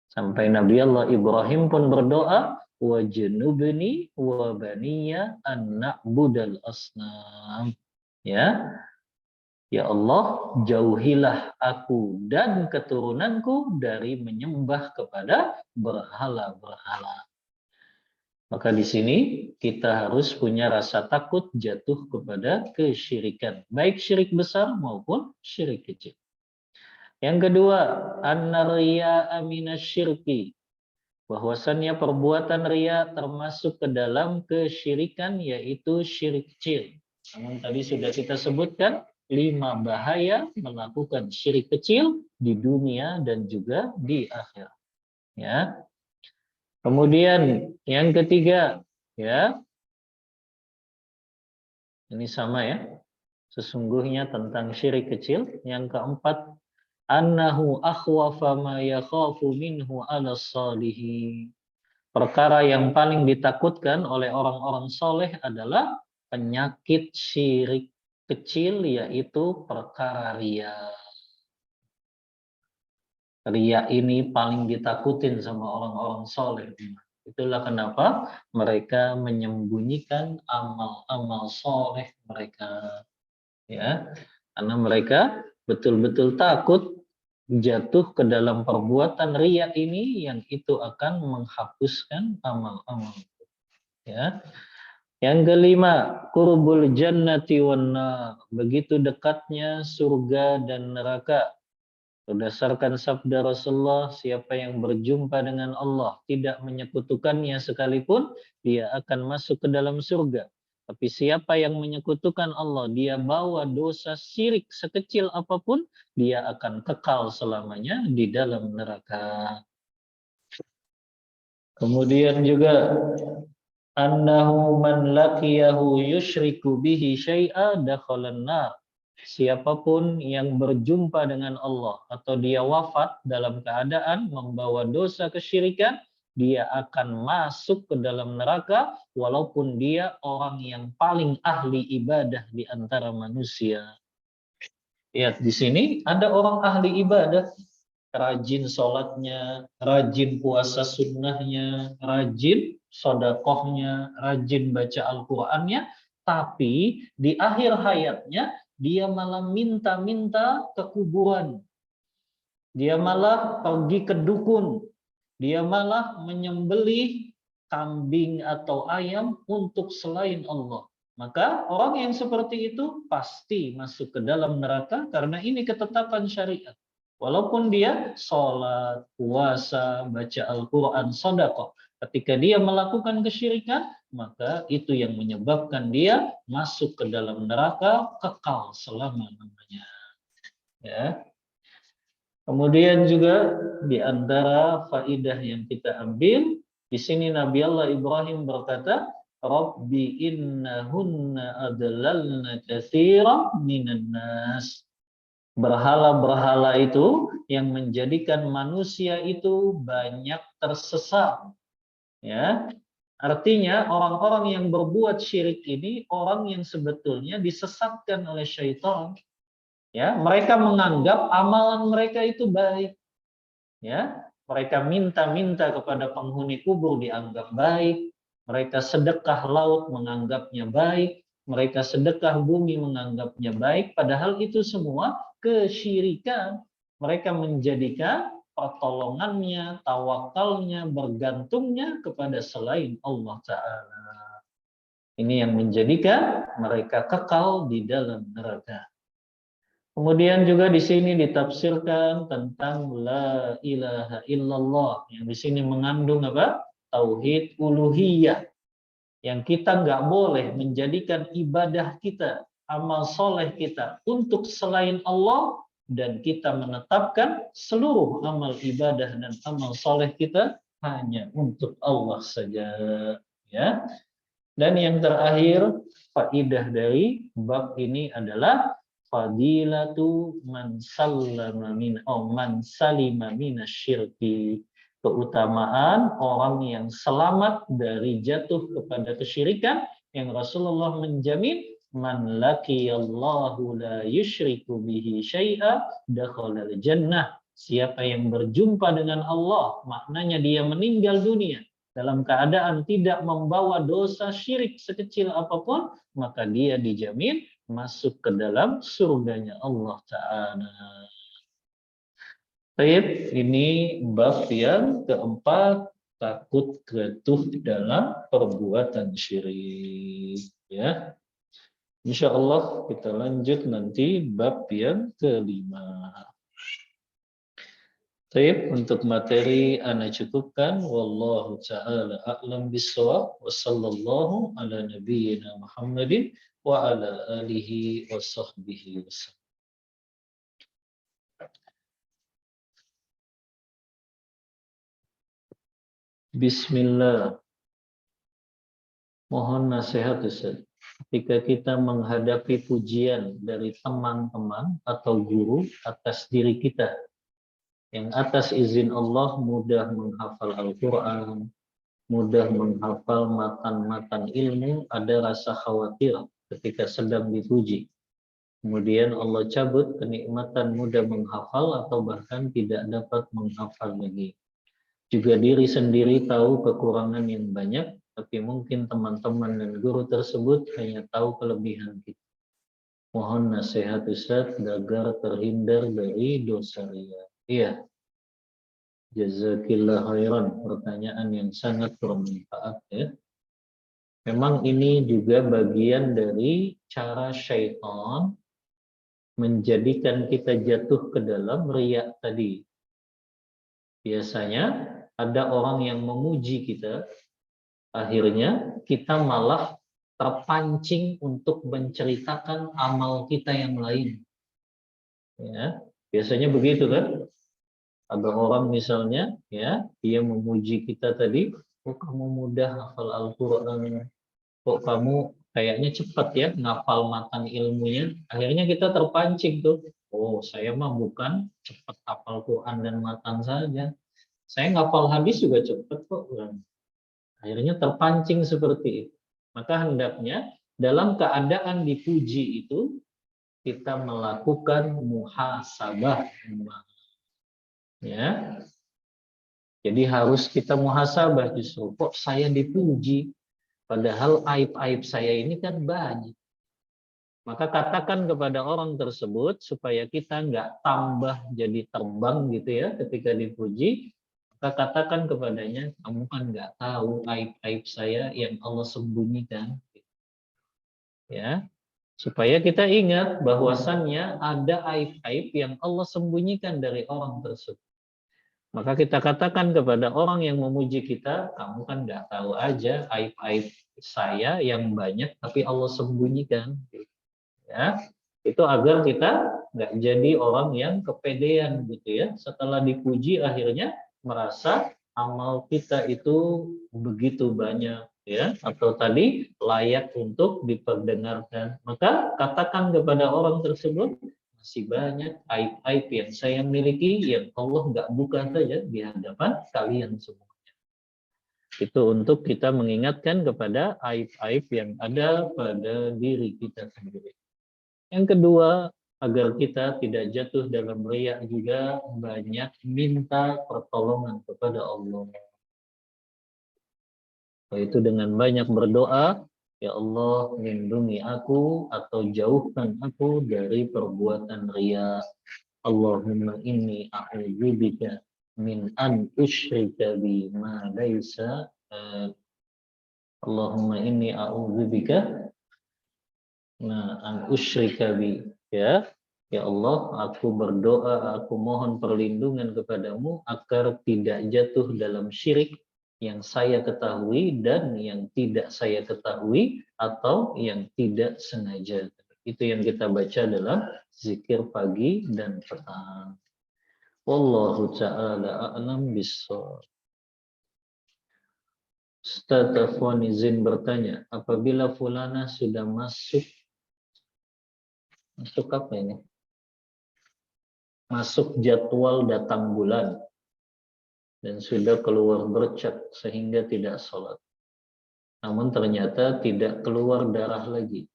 Sampai Nabi Allah Ibrahim pun berdoa, wajnubni wa baniya an na'budal asnam. Ya. Ya Allah, jauhilah aku dan keturunanku dari menyembah kepada berhala-berhala. Maka di sini kita harus punya rasa takut jatuh kepada kesyirikan, baik syirik besar maupun syirik kecil. Yang kedua, an-riya minasyirki. Bahwasannya perbuatan riya termasuk ke dalam kesyirikan, yaitu syirik kecil. Namun tadi sudah kita sebutkan 5 bahaya melakukan syirik kecil di dunia dan juga di akhirat. Ya. Kemudian yang ketiga, ya, ini sama ya, sesungguhnya tentang syirik kecil. Yang keempat, annahu akhwafa ma yakhafu minhu 'ala shalihin. Perkara yang paling ditakutkan oleh orang-orang soleh adalah penyakit syirik kecil, yaitu perkara riya. Riya ini paling ditakutin sama orang-orang soleh. Itulah kenapa mereka menyembunyikan amal-amal soleh mereka. Ya, karena mereka betul-betul takut jatuh ke dalam perbuatan riya ini yang itu akan menghapuskan amal-amal. Ya. Yang kelima, qurbul jannati wan nar. Begitu dekatnya surga dan neraka. Berdasarkan sabda Rasulullah, siapa yang berjumpa dengan Allah tidak menyekutukannya sekalipun, dia akan masuk ke dalam surga. Tapi siapa yang menyekutukan Allah, dia bawa dosa syirik sekecil apapun, dia akan kekal selamanya di dalam neraka. Kemudian juga annahu man laqiyahu yusyriku bihi syai'a dakhalan nar. Siapapun yang berjumpa dengan Allah atau dia wafat dalam keadaan membawa dosa kesyirikan, dia akan masuk ke dalam neraka walaupun dia orang yang paling ahli ibadah di antara manusia. Lihat di sini ada orang ahli ibadah, rajin sholatnya, rajin puasa sunnahnya, rajin sodakohnya, rajin baca Al-Qur'annya, tapi di akhir hayatnya dia malah minta-minta ke kuburan. Dia malah pergi ke dukun. Dia malah menyembelih kambing atau ayam untuk selain Allah. Maka orang yang seperti itu pasti masuk ke dalam neraka karena ini ketetapan syariat. Walaupun dia sholat, puasa, baca Al-Quran, sedekah. Ketika dia melakukan kesyirikan, maka itu yang menyebabkan dia masuk ke dalam neraka kekal selama-lamanya. Ya. Kemudian juga di antara faidah yang kita ambil, di sini Nabi Allah Ibrahim berkata, Rabbi innahunna adlalna katsiran minan nas. Berhala-berhala itu yang menjadikan manusia itu banyak tersesat. Ya, artinya orang-orang yang berbuat syirik ini orang yang sebetulnya disesatkan oleh syaitan. Ya, mereka menganggap amalan mereka itu baik. Ya, mereka minta-minta kepada penghuni kubur dianggap baik. Mereka sedekah laut menganggapnya baik. Mereka sedekah bumi menganggapnya baik. Padahal itu semua kesyirikan. Mereka menjadikan pertolongannya, tawakalnya, bergantungnya kepada selain Allah Ta'ala. Ini yang menjadikan mereka kekal di dalam neraka. Kemudian juga di sini ditafsirkan tentang la ilaha illallah yang di sini mengandung apa? Tauhid uluhiyah. Yang kita nggak boleh menjadikan ibadah kita, amal soleh kita untuk selain Allah dan kita menetapkan seluruh amal ibadah dan amal soleh kita hanya untuk Allah saja. Ya. Dan yang terakhir, faidah dari bab ini adalah fadilatu man sallama man salima minasyirki. Keutamaan orang yang selamat dari jatuh kepada kesyirikan yang Rasulullah menjamin man laqiyallahu la yusyriku bihi syai'a dakhalal jannah. Siapa yang berjumpa dengan Allah, maknanya dia meninggal dunia dalam keadaan tidak membawa dosa syirik sekecil apapun, maka dia dijamin masuk ke dalam surganya Allah Ta'ala. Baik, ini bab yang keempat, takut jatuh dalam perbuatan syirik. Ya, Insya Allah kita lanjut nanti bab yang kelima. Baik, untuk materi ana cukupkan. Wallahu ta'ala a'lam bissawab. Wa sallallahu ala nabiyyina Muhammadin wa ala alihi wa sahbihi wasallam. Bismillah. Mohon nasihat Ustaz. ketika kita menghadapi pujian dari teman-teman atau guru atas diri kita, yang atas izin Allah mudah menghafal Al-Quran, mudah menghafal matan-matan ilmu, ada rasa khawatir ketika sedang dipuji. Kemudian Allah cabut kenikmatan mudah menghafal atau bahkan tidak dapat menghafal lagi. Juga diri sendiri tahu kekurangan yang banyak, tapi mungkin teman-teman dan guru tersebut hanya tahu kelebihan kita. Mohon nasihat Ustaz agar terhindar dari dosa riya. Iya, jazakillah khairan. Pertanyaan yang sangat bermanfaat ya. Memang ini juga bagian dari cara syaitan menjadikan kita jatuh ke dalam riya tadi. Biasanya ada orang yang memuji kita, akhirnya kita malah terpancing untuk menceritakan amal kita yang lain. Ya, biasanya begitu kan? Ada orang misalnya, ya, dia memuji kita tadi, oh kamu mudah hafal Al-Quran, kok kamu kayaknya cepat ya ngapal matan ilmunya. Akhirnya kita terpancing tuh. Oh, saya mah bukan cepat hafal Quran dan matan saja. Saya ngapal hadis juga cepat kok. Akhirnya terpancing seperti itu. Maka hendaknya dalam keadaan dipuji itu kita melakukan muhasabah. Ya. Jadi harus kita muhasabah justru. Kok saya dipuji? Padahal aib-aib saya ini kan banyak. Maka katakan kepada orang tersebut supaya kita nggak tambah jadi terbang gitu ya ketika dipuji. Maka katakan kepadanya, kamu kan nggak tahu aib-aib saya yang Allah sembunyikan. Ya, supaya kita ingat bahwasannya ada aib-aib yang Allah sembunyikan dari orang tersebut. Maka kita katakan kepada orang yang memuji kita, kamu kan nggak tahu aja aib-aib saya yang banyak, tapi Allah sembunyikan. Ya, itu agar kita nggak jadi orang yang kepedean gitu ya. Setelah dipuji akhirnya merasa amal kita itu begitu banyak ya, atau tadi layak untuk diperdengarkan. Maka katakan kepada orang tersebut, masih banyak aib-aib yang saya miliki yang Allah nggak buka saja di hadapan kalian semua. Itu untuk kita mengingatkan kepada aib-aib yang ada pada diri kita sendiri. Yang kedua, agar kita tidak jatuh dalam riya juga banyak minta pertolongan kepada Allah. Yaitu dengan banyak berdoa, ya Allah lindungi aku atau jauhkan aku dari perbuatan riya. Allahumma inni a'udzubika min an usyrika bima laisa Allahumma inni a'udzubika an usyrika bi ya. Ya Allah, aku berdoa, aku mohon perlindungan kepadamu agar tidak jatuh dalam syirik yang saya ketahui dan yang tidak saya ketahui atau yang tidak sengaja. Itu yang kita baca dalam zikir pagi dan petang. Wallahu ta'ala a'lam bissawab. Ustaz Afwan izin bertanya, apabila fulana sudah masuk apa ini? Masuk jadwal datang bulan dan sudah keluar bercat sehingga tidak sholat. Namun ternyata tidak keluar darah lagi.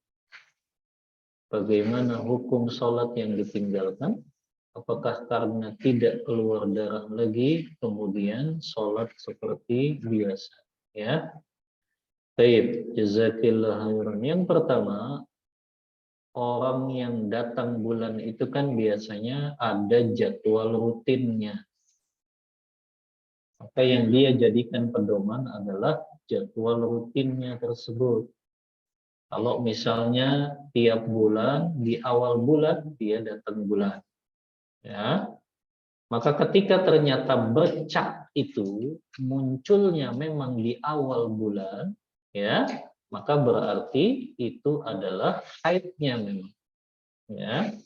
Bagaimana hukum sholat yang ditinggalkan? Apakah karena tidak keluar darah lagi, kemudian sholat seperti biasa? Ya, baik. Jazakillah khairan. Yang pertama, orang yang datang bulan itu kan biasanya ada jadwal rutinnya. Maka yang dia jadikan pedoman adalah jadwal rutinnya tersebut. Kalau misalnya tiap bulan, di awal bulan dia datang bulan. Ya, maka ketika ternyata bercak itu munculnya memang di awal bulan, ya, maka berarti itu adalah haidnya memang. Ya.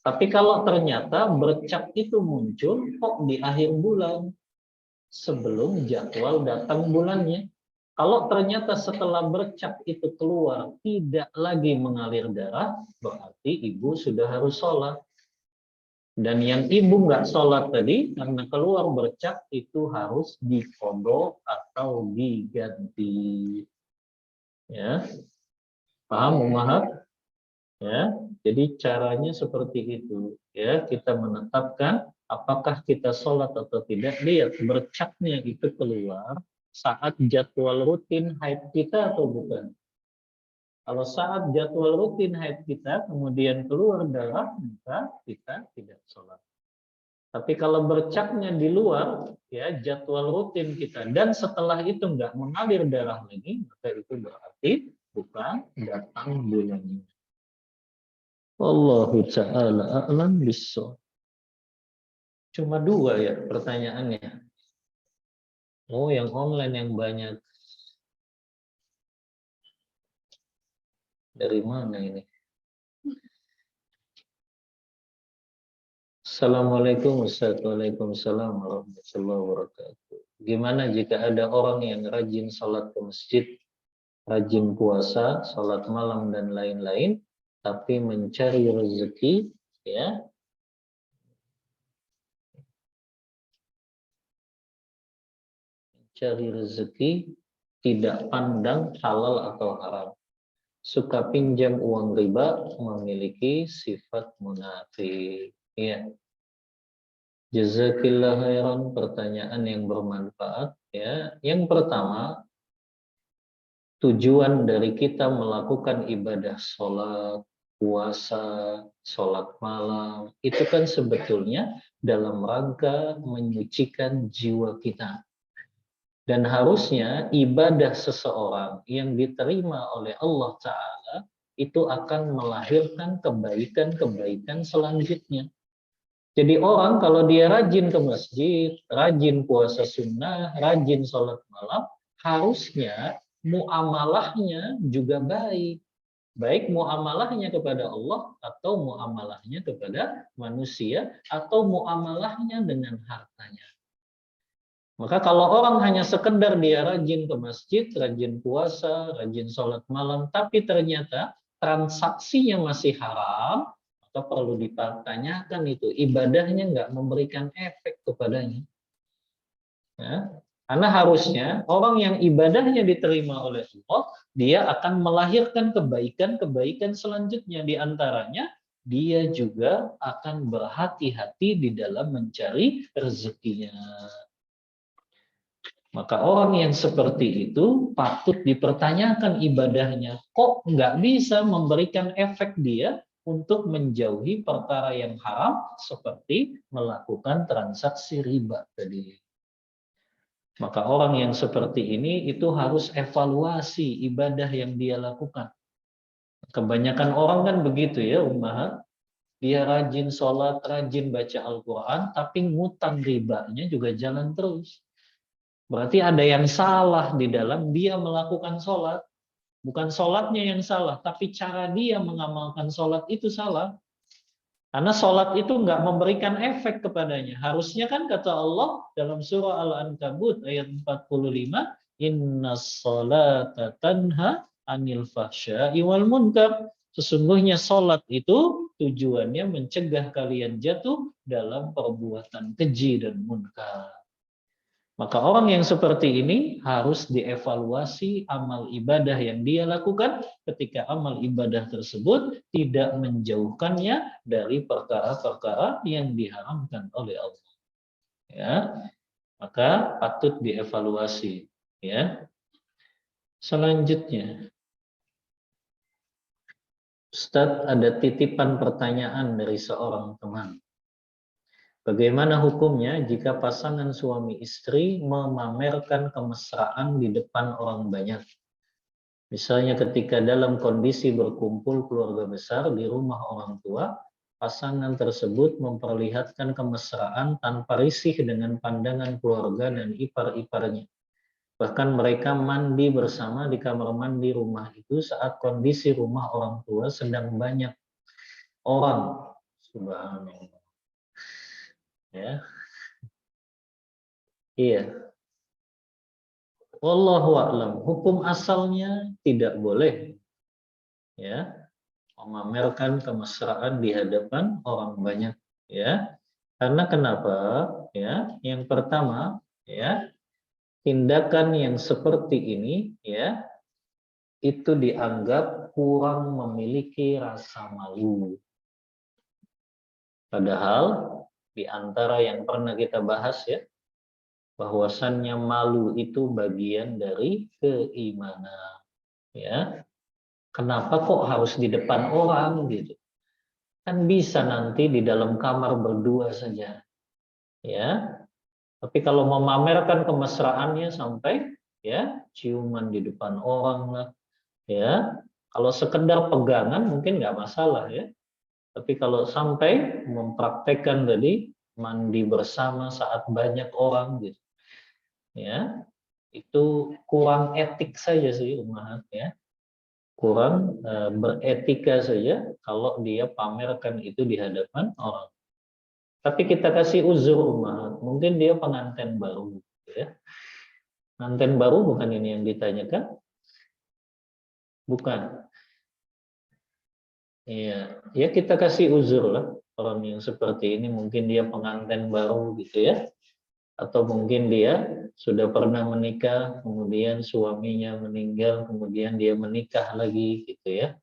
Tapi kalau ternyata bercak itu muncul kok di akhir bulan sebelum jadwal datang bulannya, Kalau ternyata setelah bercak itu keluar tidak lagi mengalir darah, berarti ibu sudah harus sholat. Dan yang ibu nggak sholat tadi karena keluar bercak itu harus dikodok atau diganti. Ya, paham, Ummahat? Ya, jadi caranya seperti itu. Ya, kita menetapkan apakah kita sholat atau tidak. Lihat bercaknya itu keluar saat jadwal rutin haid kita atau bukan. Kalau saat jadwal rutin haid kita kemudian keluar darah, maka kita tidak sholat. Tapi kalau bercaknya di luar, ya jadwal rutin kita, dan setelah itu nggak mengalir darah lagi, maka itu berarti bukan datang bulannya. Wallahu ta'ala a'lam bissawab. Cuma dua ya pertanyaannya. Oh, yang online yang banyak. Dari mana ini? Assalamualaikum Waalaikumsalam warahmatullahi wabarakatuh. Gimana jika ada orang yang rajin sholat ke masjid, rajin puasa, sholat malam dan lain-lain, tapi mencari rezeki, ya, mencari rezeki tidak pandang halal atau haram, suka pinjam uang riba, memiliki sifat munafik. Ya, jazakillah khairan, pertanyaan yang bermanfaat. Ya, yang pertama, tujuan dari kita melakukan ibadah sholat, puasa, sholat malam, itu kan sebetulnya dalam rangka menyucikan jiwa kita. Dan harusnya ibadah seseorang yang diterima oleh Allah Ta'ala itu akan melahirkan kebaikan-kebaikan selanjutnya. Jadi orang kalau dia rajin ke masjid, rajin puasa sunnah, rajin sholat malam, harusnya muamalahnya juga baik. Baik muamalahnya kepada Allah atau muamalahnya kepada manusia atau muamalahnya dengan hartanya. Maka kalau orang hanya sekedar dia rajin ke masjid, rajin puasa, rajin sholat malam, tapi ternyata transaksinya masih haram, maka perlu dipertanyakan itu ibadahnya nggak memberikan efek kepadanya. Ya. Karena harusnya orang yang ibadahnya diterima oleh Allah, dia akan melahirkan kebaikan-kebaikan selanjutnya. Di antaranya, dia juga akan berhati-hati di dalam mencari rezekinya. Maka orang yang seperti itu patut dipertanyakan ibadahnya. Kok nggak bisa memberikan efek dia untuk menjauhi perkara yang haram seperti melakukan transaksi riba tadi. Maka orang yang seperti ini itu harus evaluasi ibadah yang dia lakukan. Kebanyakan orang kan begitu ya, Ummahat. Dia rajin sholat, rajin baca Al-Quran, tapi ngutang ribanya juga jalan terus. Berarti ada yang salah di dalam dia melakukan sholat. Bukan sholatnya yang salah, tapi cara dia mengamalkan sholat itu salah. Karena sholat itu nggak memberikan efek kepadanya. Harusnya kan kata Allah dalam surah Al-Ankabut ayat 45, Inna sholata tanha anil fahsya'i wal munkar. Sesungguhnya sholat itu tujuannya mencegah kalian jatuh dalam perbuatan keji dan munkar. Maka orang yang seperti ini harus dievaluasi amal ibadah yang dia lakukan ketika amal ibadah tersebut tidak menjauhkannya dari perkara-perkara yang diharamkan oleh Allah. Ya, maka patut dievaluasi. Ya, selanjutnya, Ustadz ada titipan pertanyaan dari seorang teman. Bagaimana hukumnya jika pasangan suami istri memamerkan kemesraan di depan orang banyak? Misalnya ketika dalam kondisi berkumpul keluarga besar di rumah orang tua, pasangan tersebut memperlihatkan kemesraan tanpa risih dengan pandangan keluarga dan ipar-iparnya. Bahkan mereka mandi bersama di kamar mandi rumah itu saat kondisi rumah orang tua sedang banyak orang. Subhanallah. Ya, iya. Wallahu a'lam. Hukum asalnya tidak boleh ya memamerkan kemesraan di hadapan orang banyak ya. Karena kenapa? Ya, yang pertama ya, tindakan yang seperti ini ya itu dianggap kurang memiliki rasa malu. Padahal di antara yang pernah kita bahas ya, bahwasannya malu itu bagian dari keimanan. Ya, kenapa kok harus di depan orang gitu? Kan bisa nanti di dalam kamar berdua saja. Ya, tapi kalau memamerkan kemesraannya sampai ya ciuman di depan orang lah, ya. Kalau sekedar pegangan mungkin nggak masalah ya. Tapi kalau sampai mempraktekkan tadi mandi bersama saat banyak orang gitu, ya itu kurang etik saja sih umat ya. Kurang beretika saja kalau dia pamerkan itu di hadapan orang. Tapi kita kasih uzur umat, mungkin dia pengantin baru gitu ya. Pengantin baru bukan ini yang ditanyakan? Bukan. Iya, ya kita kasih uzur lah orang yang seperti ini, mungkin dia pengantin baru gitu ya, atau mungkin dia sudah pernah menikah, kemudian suaminya meninggal, kemudian dia menikah lagi gitu ya.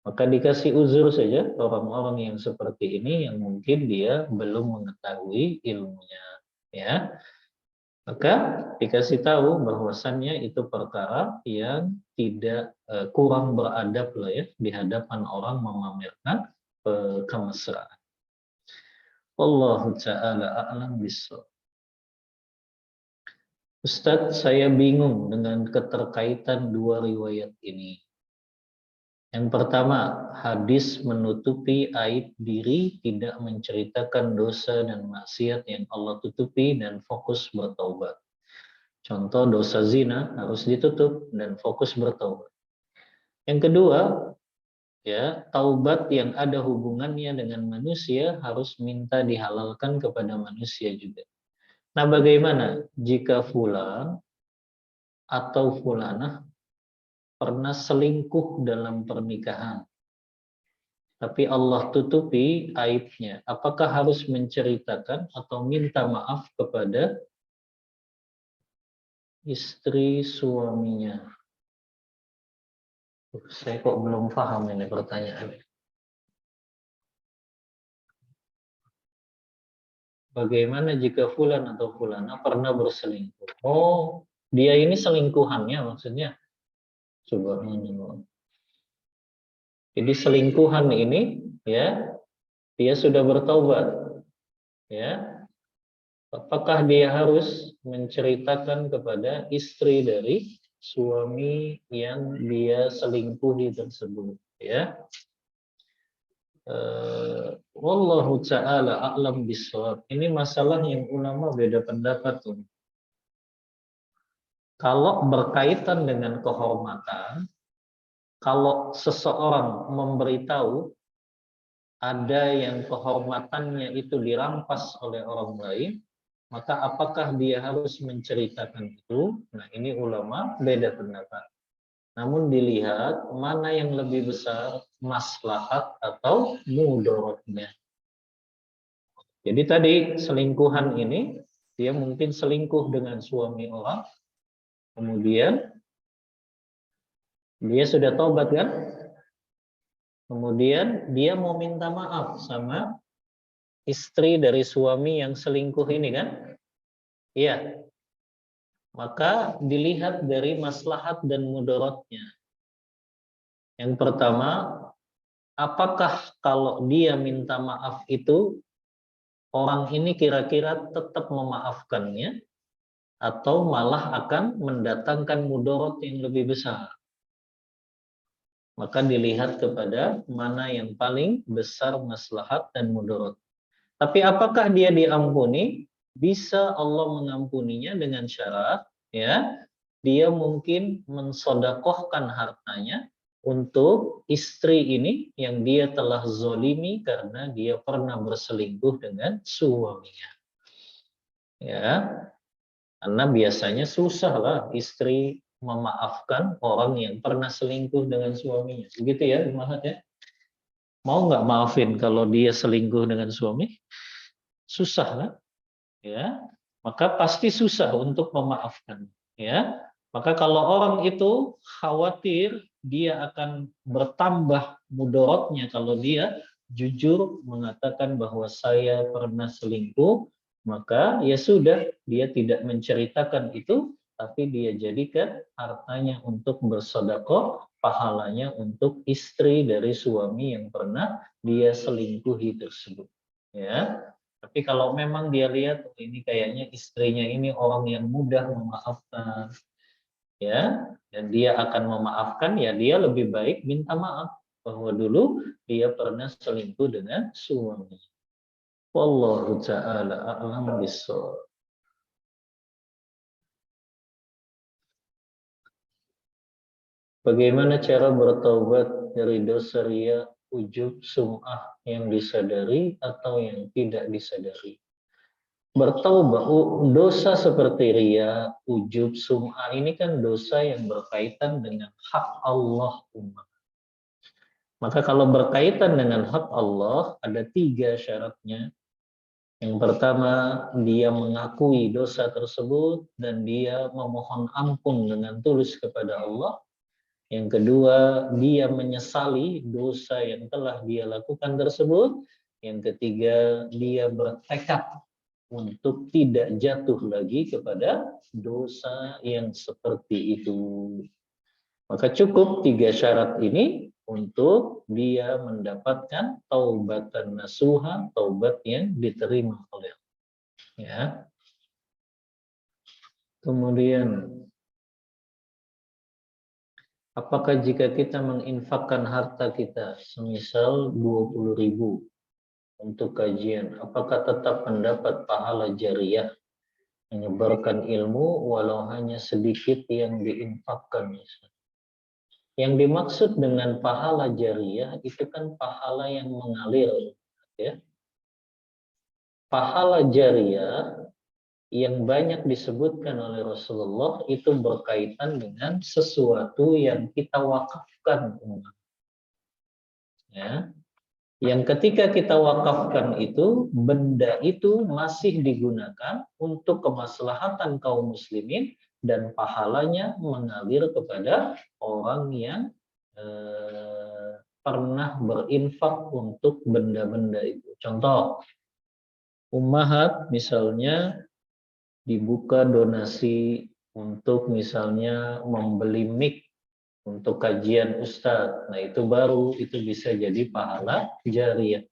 Maka dikasih uzur saja orang-orang yang seperti ini yang mungkin dia belum mengetahui ilmunya ya. Maka dikasih tahu bahwasannya itu perkara yang tidak kurang beradab lah ya di hadapan orang memamerkan kemesraan. Wallahu taala a'lam bishawab. Ustadz, saya bingung dengan keterkaitan dua riwayat ini. Yang pertama, hadis menutupi aib diri, tidak menceritakan dosa dan maksiat yang Allah tutupi dan fokus bertaubat. Contoh dosa zina harus ditutup dan fokus bertaubat. Yang kedua, ya, taubat yang ada hubungannya dengan manusia harus minta dihalalkan kepada manusia juga. Nah, bagaimana jika fulan atau fulanah pernah selingkuh dalam pernikahan, tapi Allah tutupi aibnya? Apakah harus menceritakan atau minta maaf kepada istri suaminya? Saya kok belum paham ini pertanyaannya. Bagaimana jika fulan atau fulana pernah berselingkuh? Oh, dia ini selingkuhannya maksudnya. Subhanallah. Jadi selingkuhan ini ya, dia sudah bertaubat ya. Apakah dia harus menceritakan kepada istri dari suami yang dia selingkuhi tersebut ya? Wallahu taala a'lam bishawab. Ini masalah yang ulama beda pendapat tuh. Kalau berkaitan dengan kehormatan, kalau seseorang memberitahu ada yang kehormatannya itu dirampas oleh orang lain, maka apakah dia harus menceritakan itu? Nah, ini ulama beda pendapat. Namun dilihat mana yang lebih besar, maslahat atau mudaratnya. Jadi tadi selingkuhan ini, dia mungkin selingkuh dengan suami orang, kemudian dia sudah tobat kan? Kemudian dia mau minta maaf sama istri dari suami yang selingkuh ini kan? Iya. Maka dilihat dari maslahat dan mudaratnya. Yang pertama, apakah kalau dia minta maaf itu orang ini kira-kira tetap memaafkannya atau malah akan mendatangkan mudarat yang lebih besar? Maka dilihat kepada mana yang paling besar maslahat dan mudarat. Tapi apakah dia diampuni? Bisa Allah mengampuninya dengan syarat ya, dia mungkin mensodakohkan hartanya untuk istri ini yang dia telah zolimi karena dia pernah berselingkuh dengan suaminya. Ya, Karena biasanya susah lah istri memaafkan orang yang pernah selingkuh dengan suaminya. Begitu ya, Mahat ya. Mau nggak maafin kalau dia selingkuh dengan suami? Susah kan? Ya. Maka pasti susah untuk memaafkan. Ya. Maka kalau orang itu khawatir dia akan bertambah mudorotnya kalau dia jujur mengatakan bahwa saya pernah selingkuh, maka ya sudah, dia tidak menceritakan itu, tapi dia jadikan hartanya untuk bersedekah, pahalanya untuk istri dari suami yang pernah dia selingkuhi tersebut. Ya, tapi kalau memang dia lihat oh, ini kayaknya istrinya ini orang yang mudah memaafkan, ya, dan dia akan memaafkan, ya dia lebih baik minta maaf bahwa dulu dia pernah selingkuh dengan suami. Wallahu ta'ala a'lam bishawab. Bagaimana cara bertobat dari dosa riya, ujub, sum'ah yang disadari atau yang tidak disadari? Bertaubat, dosa seperti riya, ujub, sum'ah ini kan dosa yang berkaitan dengan hak Allah umat. Maka kalau berkaitan dengan hak Allah, ada 3 syaratnya. Yang pertama, dia mengakui dosa tersebut dan dia memohon ampun dengan tulus kepada Allah. Yang kedua, dia menyesali dosa yang telah dia lakukan tersebut. Yang ketiga, dia bertekad untuk tidak jatuh lagi kepada dosa yang seperti itu. Maka cukup 3 syarat ini untuk dia mendapatkan taubatan nasuha, taubat yang diterima oleh Allah. Ya. Kemudian, apakah jika kita menginfakkan harta kita, semisal 20.000 untuk kajian, apakah tetap mendapat pahala jariah menyebarkan ilmu walau hanya sedikit yang diinfakkan? Yang dimaksud dengan pahala jariah itu kan pahala yang mengalir, ya. Pahala jariah yang banyak disebutkan oleh Rasulullah itu berkaitan dengan sesuatu yang kita wakafkan, ya. Yang ketika kita wakafkan itu, benda itu masih digunakan untuk kemaslahatan kaum muslimin dan pahalanya mengalir kepada orang yang pernah berinfak untuk benda-benda itu. Contoh, ummahat misalnya dibuka donasi untuk misalnya membeli mic untuk kajian ustadz. Nah, itu baru itu bisa jadi pahala jariah,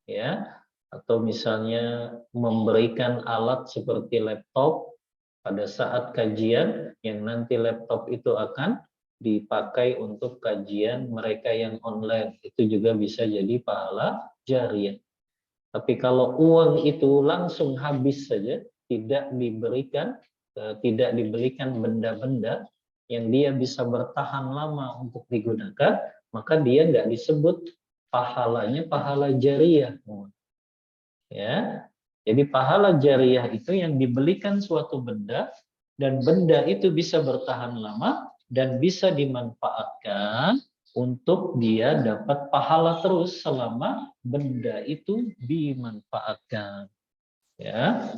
ya. Atau misalnya memberikan alat seperti laptop pada saat kajian yang nanti laptop itu akan dipakai untuk kajian mereka yang online. Itu juga bisa jadi pahala jariah. Tapi kalau uang itu langsung habis saja, tidak diberikan, tidak dibelikan benda-benda yang dia bisa bertahan lama untuk digunakan, maka dia nggak disebut pahalanya pahala jariah. Ya, jadi pahala jariah itu yang dibelikan suatu benda dan benda itu bisa bertahan lama dan bisa dimanfaatkan untuk dia dapat pahala terus selama benda itu dimanfaatkan. Ya,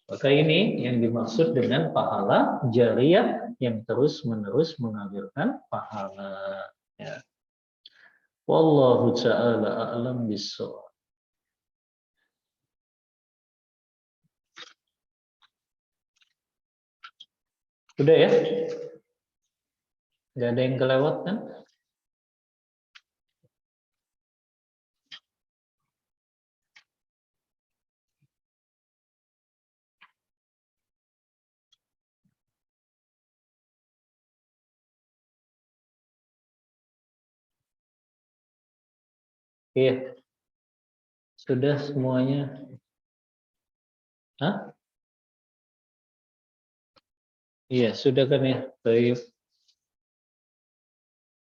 maka ini yang dimaksud dengan pahala jariah yang terus-menerus mengalirkan pahala. Ya. Wallahu ta'ala a'lam bishawab. Sudah ya? Nggak ada yang kelewat kan? Iya, sudah semuanya. Hah? Iya, sudah kan ya. Baik.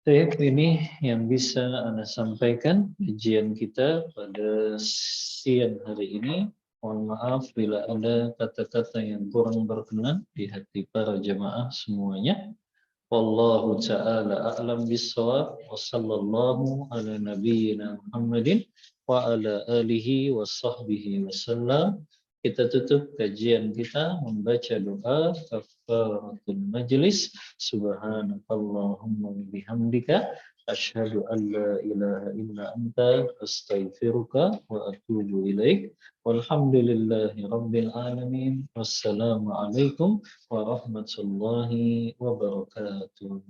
Baik, ini yang bisa Anda sampaikan kajian kita pada siang hari ini. Mohon maaf bila ada kata-kata yang kurang berkenan di hati para jemaah semuanya. Wallahu ta'ala a'lam bissawab wa sallallahu ala nabiyyina Muhammadin wa ala alihi wa sahbihi wasallam. Kita tutup kajian kita membaca doa kafaratul majlis. Subhanakallahumma wa bihamdika asyhadu an la ilaha illa anta astaghfiruka wa atubu ilaik. Walhamdulillahi rabbil alamin. Wassalamu alaikum warahmatullahi wabarakatuh.